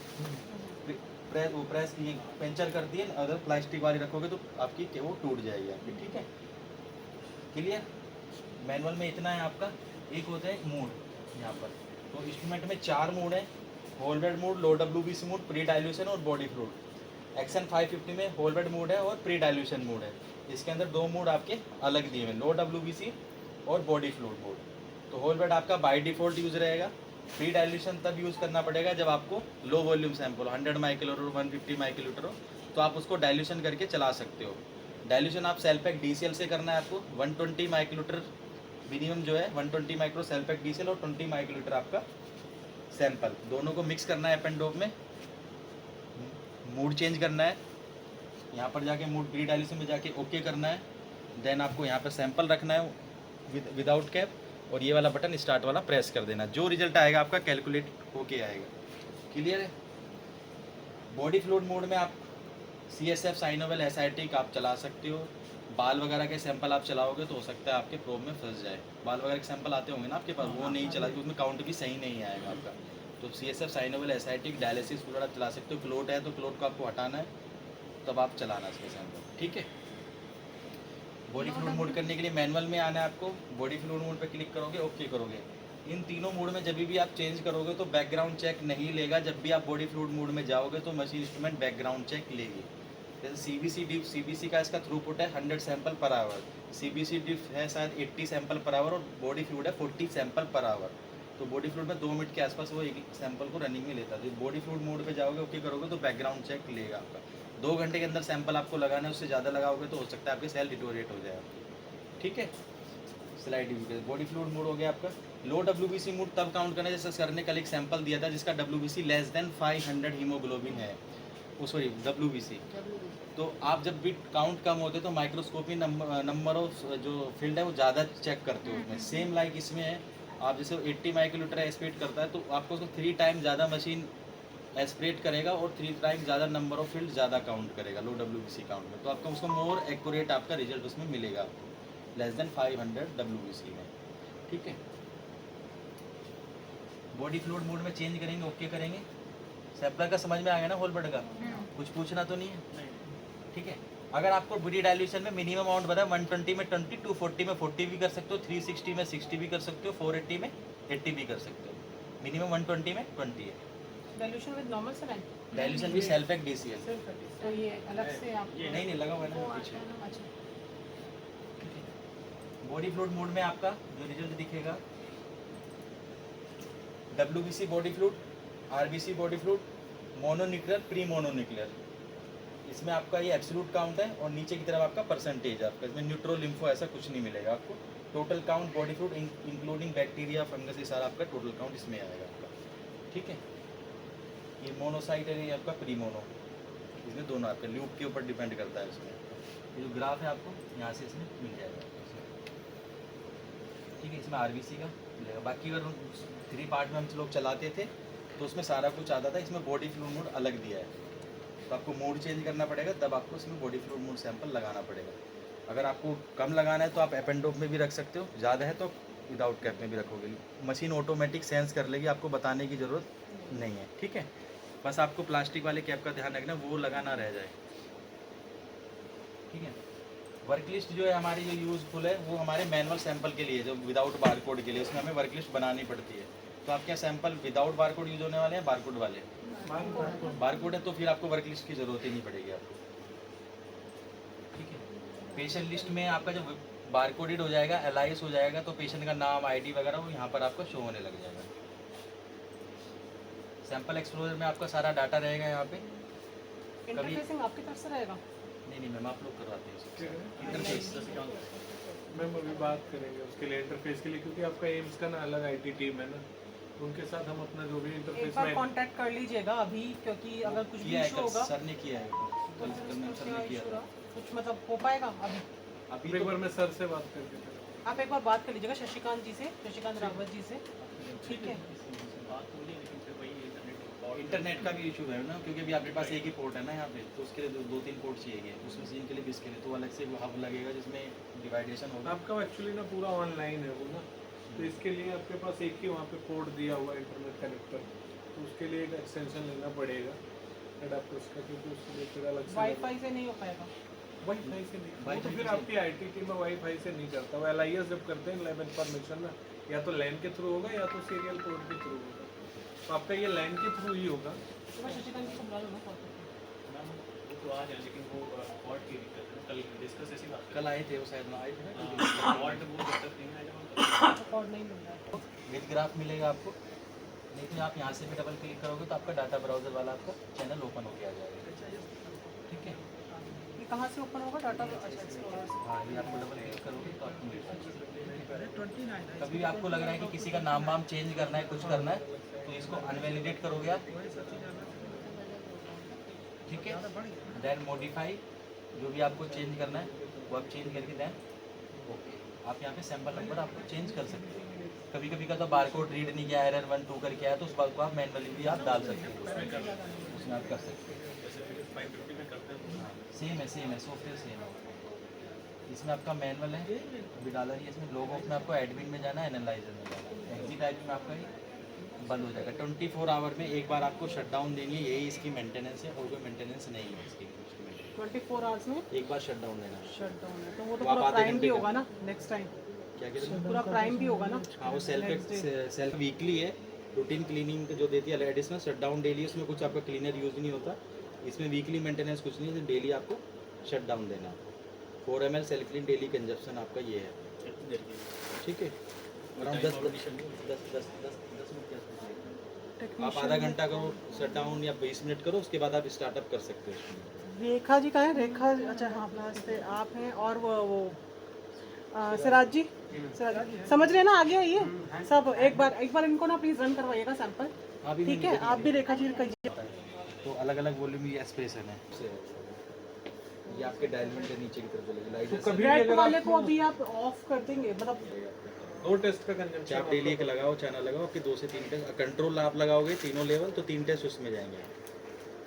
प्रेस पंचर करती है। अगर प्लास्टिक वाली रखोगे तो आपकी वो टूट जाएगी आपकी, ठीक है, क्लियर। मैनुअल में इतना है आपका। एक होता है मूड यहाँ पर। तो इंस्ट्रूमेंट में 4 मूड है, होल बेड मूड, लो WBC मूड, प्री डाइल्यूशन और बॉडी फ्लूइड। एक्शन 550 में होल बेड मूड है और प्री डाइल्यूशन मूड है। इसके अंदर 2 मूड आपके अलग दिए हुए हैं, लो WBC और बॉडी फ्लूइड मूड। तो होल बेड आपका बाय डिफ़ॉल्ट यूज़ रहेगा। प्री डाइल्यूशन तब यूज़ करना पड़ेगा जब आपको low volume sample 100 microlitre 150 microlitre हो, तो आप उसको डाइल्यूशन करके चला सकते हो। डाइल्यूशन आप सेल्फेक्ट DCL से करना है आपको। 120 माइक्रोलीटर मिनिमम जो है, 120 माइक्रो सेल्फेक्ट DCL और 20 माइक्रोलीटर आपका सैंपल, दोनों को मिक्स करना है एपेंडोप में। मूड चेंज करना है, यहाँ पर जाके मूड प्री डाइल्यूशन में जाके ओके करना है। देन आपको यहाँ पर सैंपल रखना है विदाउट कैप, और ये वाला बटन स्टार्ट वाला प्रेस कर देना। जो रिजल्ट आएगा आपका कैलकुलेट होके आएगा, क्लियर है। बॉडी फ्लूइड मोड में आप CSF साइनोवेल एसाइटिक आप चला सकते हो। बाल वगैरह के सैंपल आप चलाओगे तो हो सकता है आपके प्रोब में फंस जाए। बाल वगैरह के सैंपल आते होंगे ना आपके पास, वो नहीं चला, उसमें काउंट भी सही नहीं आएगा आपका। तो CSF synovial Asiatic dialysis fluid आप चला सकते हो। क्लोट है तो क्लोट को आपको हटाना है, तब आप चलाना इसके सैंपल, ठीक है। बॉडी फ्लूइड मोड करने के लिए मैनुअल में आना है आपको। बॉडी फ्लूइड मोड पे क्लिक करोगे, ओके करोगे। इन तीनों मोड में जब भी आप चेंज करोगे तो बैकग्राउंड चेक नहीं लेगा। जब भी आप बॉडी फ्लूइड मोड में जाओगे तो मशीन इंस्ट्रूमेंट बैकग्राउंड चेक लेगी। जैसे CBC का इसका थ्रूपुट है 100 सैंपल पर आवर, CBC डिफ है शायद 80 सैंपल पर आवर, और बॉडी फ्लूइड है 40 सैंपल पर आवर। तो बॉडी फ्लूइड में 2 मिनट के आसपास वो एक सैंपल को रनिंग में लेता है। तो बॉडी फ्लूइड मोड पे जाओगे, ओके करोगे तो बैकग्राउंड चेक लेगा आपका। 2 घंटे के अंदर सैंपल आपको लगाना है, उससे ज़्यादा लगाओगे तो हो सकता है आपके सेल डिटोरेट हो जाए आपकी, ठीक है। स्लाइड बॉडी फ्लूइड मोड हो गया आपका। लो WBC मोड तब काउंट करना है जैसे सर ने कल एक सैंपल दिया था जिसका WBC लेस देन 500 हीमोग्लोबिन है, वो सॉरी WBC। तो आप जब भी काउंट कम होते तो माइक्रोस्कोपी नंबर ऑफ जो फील्ड है वो ज़्यादा चेक करते हो उसमें। सेम लाइक इसमें है, आप जैसे 80 माइक्रोलीटर एस्पिरेट करता है तो आपको उसको 3 टाइम ज़्यादा मशीन एस्पिरेट करेगा और 3 टाइम ज़्यादा नंबर ऑफ फील्ड ज़्यादा काउंट करेगा लो WBC काउंट में। तो आपको उसको मोर एक्यूरेट आपका रिजल्ट उसमें मिलेगा आपको लेस देन 500 WBC में। ठीक है, बॉडी फ्लूइड मोड में चेंज करेंगे, ओके करेंगे। सैंपलर का समझ में आ गया ना होलबर्ट का? कुछ पूछना तो नहीं है? ठीक है, अगर आपको बॉडी डाइल्यूशन में मिनिमम अमाउंट बताया 120 में 20, 240 में 40 भी कर सकते हो, 360 में 60 भी कर सकते हो, 480 में 80 भी कर सकते हो। मिनिमम 120 में 20 है। Dilution with normal saline, dilution भी सेल्फ एक DCL। तो ये अलग से आप नहीं लगा हुआ है ना पीछे। अच्छा बॉडी फ्लूइड मोड में आपका जो रिजल्ट दिखेगा WBC body fluid, RBC body fluid, mononuclear, pre mononuclear. इसमें आपका ये एब्सोल्यूट काउंट है और नीचे की तरफ आपका परसेंटेज है आपका। इसमें न्यूट्रो लिम्फो ऐसा कुछ नहीं मिलेगा आपको। Total count body fluid including bacteria fungus ये सारा आपका टोटल काउंट इसमें आएगा आपका। ठीक है, ये मोनोसाइट है, ये आपका प्री मोनो, इसमें दोनों आपके लूप के ऊपर डिपेंड करता है इसमें। ये जो ग्राफ है आपको यहाँ से इसमें मिल जाएगा। ठीक है, इसमें RBC का मिलेगा। बाकी अगर 3 पार्ट में हम लोग चलाते थे तो उसमें सारा कुछ आता था, इसमें बॉडी फ्लूइड मोड अलग दिया है। तो आपको मोड चेंज करना पड़ेगा, तब आपको इसमें बॉडी फ्लूइड मोड सैंपल लगाना पड़ेगा। अगर आपको कम लगाना है तो आप एपेंडोप में भी रख सकते हो, ज़्यादा है तो विदाउट कैप में भी रखोगे। मशीन ऑटोमेटिक सेंस कर लेगी, आपको बताने की ज़रूरत नहीं है। ठीक है, बस आपको प्लास्टिक वाले कैप का ध्यान रखना, वो लगाना रह जाए। ठीक है, वर्क लिस्ट जो है हमारी जो यूज़फुल है वो हमारे मैनुअल सैंपल के लिए, जो विदाउट बारकोड के लिए, उसमें हमें वर्क लिस्ट बनानी पड़ती है। तो आपके यहाँ सैंपल विदाउट बारकोड यूज होने वाले हैं, बारकोड वाले? बारकोड है तो फिर आपको वर्क लिस्ट की ज़रूरत ही नहीं पड़ेगी आपको। ठीक है, पेशेंट लिस्ट में आपका जब बारकोडेड हो जाएगा, LIS हो जाएगा, तो पेशेंट का नाम, ID वगैरह वो यहाँ पर आपको शो होने लग जाएगा। सैंपल एक्सप्लोरर में आपका सारा डाटा रहेगा यहाँ पे। इंटरफेसिंग आपकी तरफ से रहेगा? नहीं मैम, आप लोग करवाते हैं ठीक है। इंटरफेस। मैम अभी बात करेंगे उसके लिए, इंटरफेस के लिए, क्योंकि आपका एम्स का ना अलग IT टीम है ना, उनके साथ हम अपना जो भी एक इंटरफेस बार में कांटेक्ट कर लीजिएगा अभी, क्योंकि अगर कुछ भी किया है इशू कल, होगा सर ने किया है तो कल, फिर मैम उसमें सर क्या ने किया इशू था। रहा, कुछ मतलब हो पाएगा अभी? अभी एक तो बार मैं सर से बात करके फिर आप एक बार बात कर लीजिएगा शशिकांत जी से, शशिकांत रावत जी से। ठीक है, बात हो रही है लेकिन फिर वही इंटरनेट का भी इशू है ना, क्योंकि अभी आपके पास एक ही पोर्ट है ना यहाँ पे, तो उसके लिए 2-3 पोर्ट चाहिए उस मशीन के लिए भी, इसके लिए तो अलग से वो हब लगेगा जिसमें डिवाइडेशन होगा। आपका एक्चुअली ना पूरा ऑनलाइन है वो ना, तो इसके लिए आपके पास एक ही वहाँ पे पोर्ट दिया हुआ है इंटरनेट कनेक्टर, तो उसके लिए एक एक्सटेंशन लेना पड़ेगा एडाप्टर्स का, क्योंकि उसके लिए फिर अलग से वाईफाई से नहीं हो पाएगा। वाईफाई से नहीं, वो तो Wi-Fi फिर से- आपकी IT टीम में वाईफाई से नहीं करता, वो LIS जब करते हैं लैब इन्फॉर्मेशन ना, या तो लैन के थ्रू होगा या तो सीरियल पोर्ट के थ्रू होगा। तो आपका ये लैन के थ्रू ही होगा। तो मैं शशिकांत जी को बुला लूँगा कॉल करके। मैम वो तो आ जाए, लेकिन वो पॉट की दिक्कत है। कल डिस्कस ऐसी बात कल आए थे वो शायद आए थे ना, पॉट वो दिक्कत नहीं है। रिकॉर्ड नहीं मिल रहा है। विद ग्राफ मिलेगा आपको, नहीं तो आप यहाँ से भी डबल क्लिक करोगे तो आपका डाटा ब्राउजर वाला आपका चैनल ओपन हो गया जाएगा। ठीक है, ये कहाँ से ओपन होगा डाटा? अच्छा, एक्सप्लोरर से। हाँ ये आपको डबल क्लिक करोगे तो आपको मिल जाएगा। कभी भी आपको लग रहा है कि किसी का नाम वाम चेंज करना है, कुछ करना है, तो इसको अनवैलिडेट करोगे आप। ठीक है, देन मॉडिफाई, जो भी आपको चेंज करना है वो आप चेंज करके देन ओके, आप यहाँ पे सैंपल नंबर आपको चेंज कर सकते हैं। कभी कभी का तो बारकोड रीड नहीं किया, एरर 1 2 करके आया, तो उस बात को आप मैनुअली भी आप डाल सकते हैं, उसमें आप कर सकते हैं। जैसे फिर 550 में करते हैं हाँ सेम है सॉफ्टवेयर सेम है। इसमें आपका मैनुअल है, अभी डाला रही है इसमें। लोगों में आपको एडमिन में जाना है, एनालाइजर में जाना है, एग्जिट आईपी में आपका ये बंद हो जाएगा। 24 आवर में एक बार आपको शट डाउन देनी है, यही इसकी मेंटेनेंस है, और कोई मेंटेनेंस नहीं है इसकी। 24 आवर्स में एक बार शट डाउन देना है। शट डाउन है, तो वो तो तो आप पूरा आधे प्राइम घंटे भी का- होगा ना नेक्स्ट टाइम? क्या कह रहे हैं? पूरा प्राइम भी होगा ना? हाँ वो सेल्फ वीकली है, रूटीन क्लीनिंग जो देती है एडिशनल, शट डाउन डेली, उसमें कुछ आपका क्लीनर यूज़ नहीं होता। इसमें वीकली मेंटेनेंस कुछ नहीं है, डेली आपको शट डाउन देना है। 4 ml self clean daily consumption आपका ये है। ठीक है, अराउंड 10 मिनट आप आधा घंटा करो शट डाउन, या 20 मिनट करो, उसके बाद आप स्टार्टअप कर सकते हो। रेखा जी कहाँ है? रेखा, अच्छा हाँ, नमस्ते, आप हैं। और वो सिराज जी, समझ रहे हैं ना, आगे आइए सब। एक बार इनको ना प्लीज रन करवाइएगा सैंपल, ठीक है? आप भी रेखा जी कीजिए। तो अलग अलग वॉल्यूम ये स्पेस है ये आपके डायलमेंट के नीचे की तरफ चलेगी लाइजर से। कभी भी रेड अगर वाले आप को अभी आप ऑफ कर देंगे, मतलब 2 टेस्ट का चाहे कंजम्पशन आप डेली एक लगाओ चाहे ना लगाओ, आपके 2 से 3 टेस्ट कंट्रोल आप लगाओगे तीनों लेवल, तो 3 टेस्ट उसमें जाएंगे।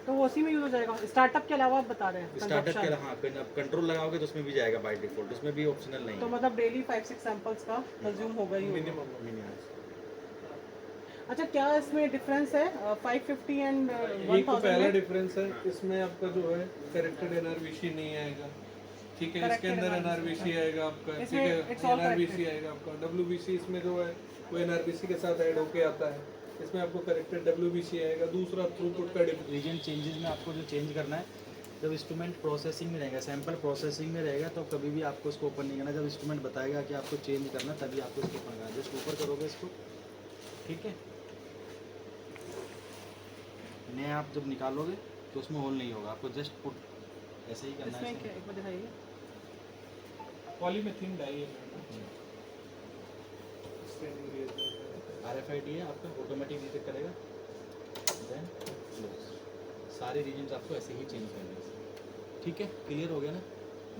तो वो उसी में यूज हो जाएगा। स्टार्टअप के अलावा आप बता रहे हैं स्टार्टअप के consumption। हाँ कंट्रोल लगाओगे तो उसमें भी जाएगा बाय डिफॉल्ट, उसमें भी ऑप्शनल नहीं तो है। मतलब डेली 5-6 सैंपल्स का कंज्यूम होगा ही होगा। मिनिमम। अच्छा, क्या इसमें डिफरेंस है 550 एंड ये तो 1000 पहला में? डिफरेंस है, इसमें आपका जो है करेक्टेड एनआरवीसी नहीं आएगा, ठीक है? इसके Corrected अंदर NRVC एनआरवीसी आएगा आपका, ठीक इसमें है? it's all एनआरवीसी corrected। आएगा आपका, डब्ल्यूबीसी इसमें जो है वो एनआरवीसी के साथ ऐड होके आता है, इसमें आपको करेक्टेड डब्ल्यूबीसी आएगा। दूसरा थ्रूपुट का रीजन चेंजेस में आपको जो चेंज करना है, जब इंस्ट्रूमेंट प्रोसेसिंग में रहेगा, सैंपल प्रोसेसिंग में रहेगा, तो कभी भी आपको इसको ओपन नहीं करना। जब इंस्ट्रूमेंट बताएगा कि आपको चेंज करना, तभी आपको इसको ओपन करना है। जस्ट ऊपर करोगे इसको, ठीक है? नया आप जब निकालोगे तो उसमें होल नहीं होगा, आपको जस्ट पुट ऐसे ही करना है। इसमें क्या, एक बार दिखाइए। पॉलीमेथिन डाई है, RFID है आपका, ऑटोमेटिक डिटेक्ट करेगा। देन क्लोज, सारे रीजन्स आपको ऐसे ही चेंज करने हैं, ठीक है? क्लियर हो गया ना?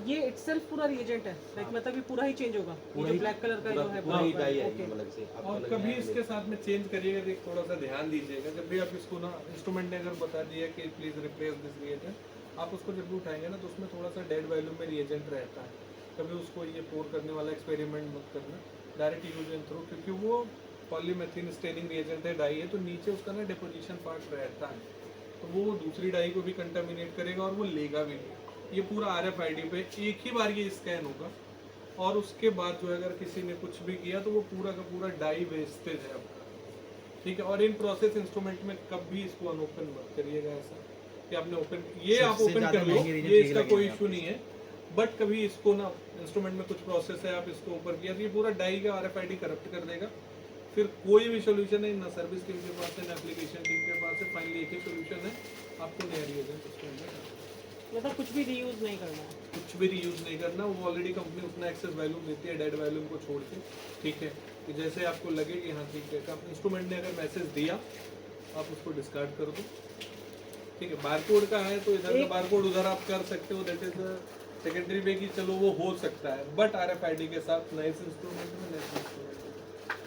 ये इटसेल्फ पूरा रिएजेंट है, लाइक मतलब ये पूरा ही चेंज होगा। पूरा ये ही ब्लैक कलर का जो है पूरा ही डाई ओके। आएगी अलग से आपको, और अलग कभी नया इसके साथ में चेंज करिएगा तो एक थोड़ा सा ध्यान दीजिएगा। जब भी आप इसको ना, इंस्ट्रूमेंट ने अगर बता दिया कि प्लीज रिप्लेस दिस रिएजेंट, आप उसको जब भी उठाएंगे ना तो उसमें थोड़ा सा डेड वैल्यू में रिएजेंट रहता है। कभी उसको ये पोर करने वाला एक्सपेरिमेंट मत करना, डायरेक्ट यूज एंड थ्रो, क्योंकि वो पॉलीमेथिन स्टेनिंग रिएजेंट है, डाई है, तो नीचे उसका ना डिपोजिशन पार्ट रहता है, तो वो दूसरी डाई को भी कंटामिनेट करेगा और वो लेगा भी नहीं। ये पूरा RFID पे एक ही बार ये स्कैन होगा, और उसके बाद जो है अगर किसी ने कुछ भी किया तो वो पूरा का पूरा डाई वेस्टेज है आपका, ठीक है? और इन प्रोसेस इंस्ट्रूमेंट में कभी इसको अनओपन मत करिएगा, ऐसा कि आपने ओपन, ये आप सबसे ओपन ज्यादा कर लो, महंगे reagent ये यही इसका लगेंगे कोई इशू आपको। नहीं है। बट कभी इसको ना, इंस्ट्रूमेंट में कुछ प्रोसेस है, आप इसको ऊपर किया तो ये पूरा डाई का RFID करप्ट कर देगा। फिर कोई भी सोल्यूशन है ना सर्विस टीम के पास है ना एप्लीकेशन टीम के पास है, फाइनली एक ही सोल्यूशन है, आपको नया रिएजेंट उसके अंदर मतलब कुछ भी रीयूज नहीं करना है। कुछ भी रीयूज नहीं करना। वो ऑलरेडी कंपनी उतना एक्सेस वैल्यू देती है डेड वैल्यू को छोड़ के, ठीक है? कि जैसे आपको लगे कि हाँ ठीक है, इंस्ट्रूमेंट ने अगर मैसेज दिया आप उसको डिस्कार्ड कर दो, ठीक है? बारकोड का है तो इधर का बारकोड उधर आप कर सकते हो, दैट इज सेकेंडरी वे की, चलो वो हो सकता है। बट RFID के साथ नए इंस्ट्रूमेंट में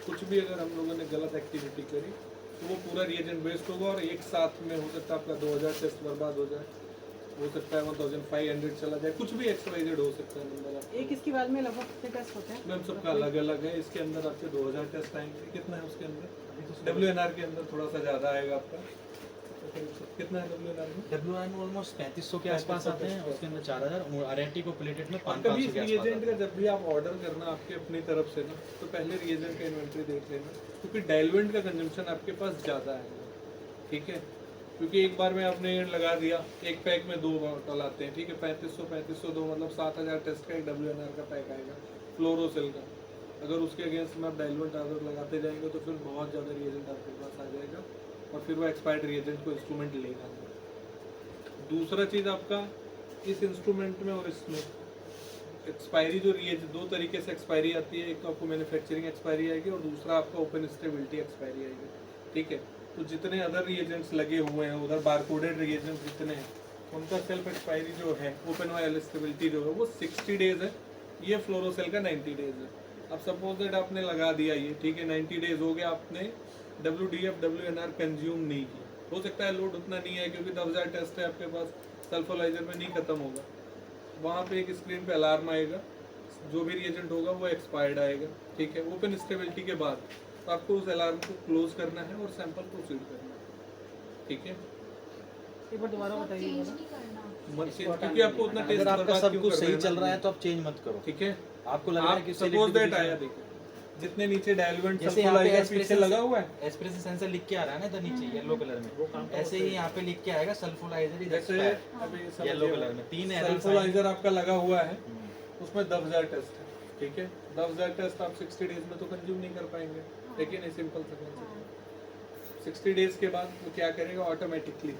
कुछ भी अगर हम लोगों ने गलत एक्टिविटी करी तो वो पूरा रिएजेंट वेस्ट होगा, और एक साथ में हो सकता है आपका 2000 टेस्ट बर्बाद हो जाए, हो सकता है 1500 चला जाए, कुछ भी XYZ हो सकता है नंबर आपका। एक इसकी बाद में लगभग कितने टेस्ट होते हैं? मैम सबका अलग अलग है। इसके अंदर आपके 2000 टेस्ट आएंगे। कितना है उसके अंदर? WNR के अंदर थोड़ा सा ज़्यादा आएगा आपका। कितना है WNR में? WNR में ऑलमोस्ट 3500 के आसपास आते हैं, उसके अंदर 4000, और RNT को प्लेटेड में और कभी 500 के आसपास रिएजेंट आते का जब भी आप ऑर्डर करना आपके अपनी तरफ से ना, तो पहले रिएजेंट का इन्वेंट्री देख लेना, क्योंकि डाइल्वेंट का कंजम्पशन आपके पास ज़्यादा है, ठीक है? क्योंकि एक बार में आपने लगा दिया, एक पैक में 2 बॉटल आते हैं, ठीक है? 3500 2 मतलब 7000 टेस्ट का एक WNR का पैक आएगा फ्लोरोसेल का। अगर उसके अगेंस्ट में आप डाइल्वेंट ऑर्डर लगाते जाएंगे तो फिर बहुत ज़्यादा रिएजेंट आपके पास आ जाएगा, और फिर वो एक्सपायर्ड रिएजेंट को इंस्ट्रूमेंट लेगा। दूसरा चीज़ आपका इस इंस्ट्रूमेंट में और इसमें एक्सपायरी जो रिएजेंट, 2 तरीके से एक्सपायरी आती है, एक तो आपको मैन्युफैक्चरिंग एक्सपायरी आएगी और दूसरा आपका ओपन स्टेबिलिटी एक्सपायरी आएगी, ठीक है? तो जितने अदर रिएजेंट्स लगे हुए हैं उधर, बारकोडेड रिएजेंट्स जितने हैं, उनका सेल्फ एक्सपायरी जो है, ओपन वायर स्टेबिलिटी जो है वो 60 डेज है, ये फ्लोरोसेल का 90 डेज है। अब सपोज दैट आपने लगा दिया ये, ठीक है? 90 डेज हो गया, आपने WDF WNR कंज्यूम नहीं किया, हो सकता है लोड उतना नहीं है क्योंकि 10,000 टेस्ट है आपके पास, सल्फोलाइजर में नहीं खत्म होगा, वहाँ पे एक स्क्रीन पे अलार्म आएगा, जो भी रिएजेंट होगा वो एक्सपायर्ड आएगा, ठीक है? ओपन स्टेबिलिटी के बाद तो आपको उस अलार्म को क्लोज करना है और सैंपल प्रोसीड करना है, ठीक है? एक बार दोबारा बताइए जरा। क्योंकि आपको उतना टेस्ट अगर आपका बर्बाद सब क्यों कुछ करना सही है चल ना? रहा है तो आप चेंज मत करो, ठीक है? आपको लग रहा है आप कि सपोज दैट आया, देखिए जितने नीचे डायल्वेंट जैसे यहाँ पे सल्फोलाइजर पीछे लगा हुआ है, एस्प्रेशन सेंसर लिख के आ रहा है ना, तो नीचे येलो कलर में, ऐसे ही यहाँ पे लिख के आएगा सल्फोलाइजर इज जैसे एक्सपायर्ड, अभी येलो कलर में 3 एरर सल्फोलाइजर आपका लगा हुआ है, उसमें 10,000 टेस्ट है, ठीक है? 10,000 टेस्ट आप 60 डेज में तो कंज्यूम नहीं कर पाएंगे, लेकिन सिंपल सा कंसेप्ट। 60 डेज के बाद वो क्या करेगा, ऑटोमेटिकली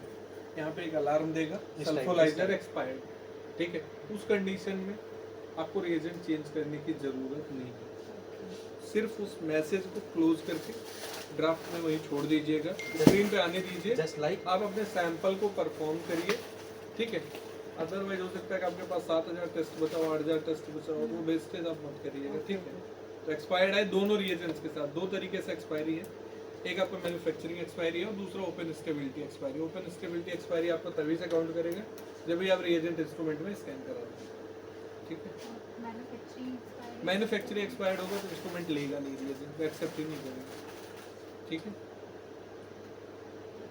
यहाँ पे एक अलार्म देगा, सल्फोलाइजर एक्सपायर्ड, ठीक है? उस कंडीशन में आपको रिएजेंट चेंज करने की ज़रूरत नहीं है। सिर्फ उस मैसेज को क्लोज करके ड्राफ्ट में वहीं छोड़ दीजिएगा, स्क्रीन पे आने दीजिए, जस्ट लाइक आप अपने सैंपल को परफॉर्म करिए, ठीक है। अदरवाइज हो सकता है कि आपके पास 7000 टेस्ट बचा हो, 8000 टेस्ट बचा हो, वो वेस्टेज आप मत करिएगा, ठीक है। तो एक्सपायर्ड है दोनों रिएजेंट्स के साथ, दो तरीके से एक्सपायरी है, एक आपका मैन्युफैक्चरिंग एक्सपायरी है और दूसरा open stability expiry. Open stability expiry आपको तभी से काउंट करेगा जब भी आप रिएजेंट इंस्ट्रूमेंट में स्कैन करा दें, ठीक है। मैन्युफैक्चरिंग एक्सपायर्ड होगा तो इंस्ट्रूमेंट लेगा नहीं, रिएजेंट एक्सेप्ट ही नहीं करेगा, ठीक है।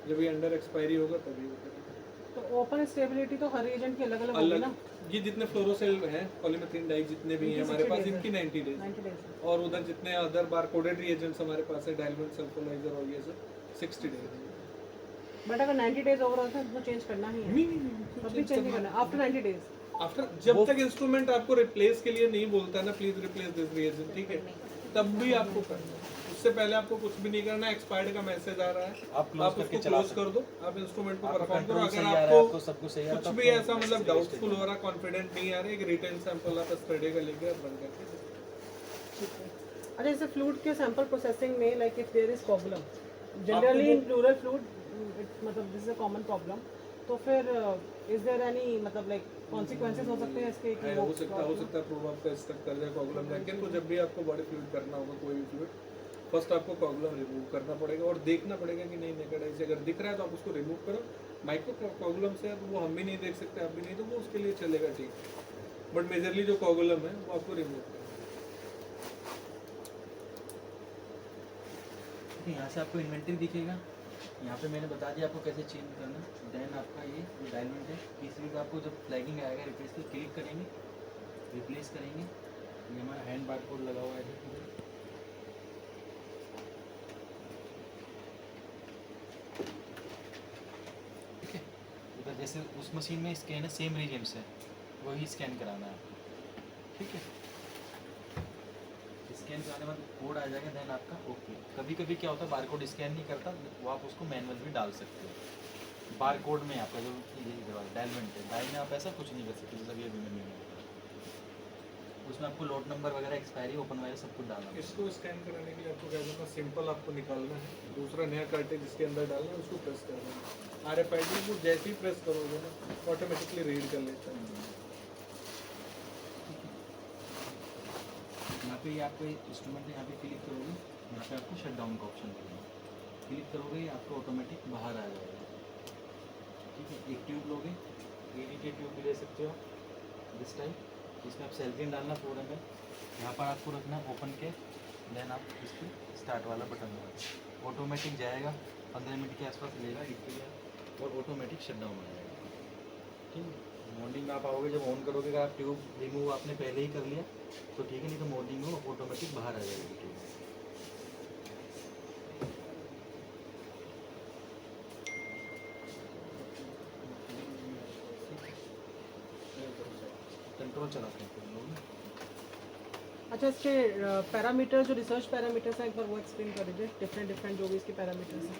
जब ये अंडर एक्सपायरी होगा तभी वो करेगा। तो ओपन स्टेबिलिटी तो हर एजेंट की अलग अलग होगी ना, ये जितने फ्लोरोसेल हैं पॉलीमेथिलीन डाई जितने भी हैं हमारे पास, इनकी 90 डेज 90 days। और उधर जितने अदर बार कोडेड रिएजेंट्स हमारे पास है, डायल्वेंट सल्फोनाइजर और ये सब 60 डेज। बट अगर 90 डेज ओवर होता है तो चेंज करना ही है, नहीं तब भी चेंज नहीं करना आफ्टर 90 डेज। आफ्टर जब तक इंस्ट्रूमेंट आपको रिप्लेस के लिए नहीं बोलता है ना, प्लीज रिप्लेस दिस रिएजेंट, ठीक है, तब भी आपको करना है। उससे पहले आपको कुछ भी नहीं करना है। एक्सपायर्ड का मैसेज आ रहा है, आप close आप करके उसको चला क्लोज कर दो, आप इंस्ट्रूमेंट को आपका परफॉर्म करो। control अगर सही आ रहा है, आपको आपको सब कुछ सही आ रहा है, कुछ तो भी आपको ऐसा मतलब next डाउटफुल हो रहा, कॉन्फिडेंट नहीं आ रहा, एक रिटर्न सैंपल आप स्टडी का लेके आप रन करके देखो। अच्छा, जैसे फ्लूइड के सैंपल प्रोसेसिंग में like if there is problem generally in pleural fluid, मतलब this is a common problem, तो फिर इज देयर एनी मतलब लाइक कॉन्सिक्वेंसेस हो सकते हैं इसके कि हो सकता है प्रूव आपका स्टक कर जाए कोगुलम जाके। तो जब भी आपको बॉडी फ्लूइड करना होगा कोई भी फ्लूइड, फर्स्ट आपको कोगुलम रिमूव करना पड़ेगा और देखना पड़ेगा कि नहीं नेकेड आई से अगर दिख रहा है तो आप उसको रिमूव करो। माइक्रो कोगुलम से तो वो हम भी नहीं देख सकते, आप भी नहीं, तो वो उसके लिए चलेगा, ठीक। बट मेजरली जो कोगुलम है वो आपको रिमूव करना है। यहाँ से आपको इन्वेंटरी दिखेगा, यहाँ पे मैंने बता दिया आपको कैसे चेंज करना। देन आपका ये डायलमेंट है, तीसरी का आपको जब फ्लैगिंग आएगा रिप्लेस पे क्लिक करेंगे, रिप्लेस करेंगे, ये हमारा हैंड बार कोड लगा हुआ है। ठीक है, इधर जैसे उस मशीन में स्कैन है, सेम रीजन से वही स्कैन कराना है आपको, ठीक है। स्कैन कराने के बाद कोड आ जाएगा, देन आपका ओके। कभी कभी क्या होता है बारकोड स्कैन नहीं करता, वो आप उसको मैनुअल भी डाल सकते हो। बारकोड में आपका जो डायलमेंट है, डायल में आप ऐसा कुछ नहीं कर सकते, जैसा भी अभी मैंने बताया। उसमें आपको लोड नंबर वगैरह, एक्सपायरी, ओपन वायर सब कुछ डालना है। इसको स्कैन कराने के लिए आपको क्या करना, सिंपल आपको निकालना है, दूसरा नया कार्टेज जिसके अंदर डालना है उसको प्रेस करना है। RFID को जैसे ही प्रेस करोगे ना ऑटोमेटिकली रीड कर लेता है। यहाँ पे आपको इंस्ट्रूमेंट है, यहाँ पे क्लिक करोगे, यहाँ पे आपको शट डाउन का ऑप्शन मिलेगा, क्लिक करोगे ये आपको ऑटोमेटिक बाहर आ जाएगा, ठीक है। एक ट्यूब लोगे, ED की ट्यूब भी ले सकते हो दिस टाइप, इसमें आप सेल्फिन डालना 4 ml, यहाँ पर आपको रखना ओपन के, देन आप इस पर स्टार्ट वाला बटन दबाना, ऑटोमेटिक जाएगा, 15 मिनट के आसपास लेगा हीट और ऑटोमेटिक शट डाउन हो जाएगा, ठीक है। मॉर्निंग में आप आओगे, जब ऑन करोगे, अगर आप ट्यूब रिमूव आपने पहले ही कर लिया तो ठीक है, नहीं तो मॉर्निंग में ऑटोमेटिक बाहर आ जाएगी ट्यूब। कंट्रोल चलाते हैं फिर लोग। अच्छा, इसके पैरामीटर जो रिसर्च पैरामीटर्स हैं एक बार वो एक्सप्लेन कर दीजिए, डिफरेंट जो भी इसके पैरामीटर्स हैं।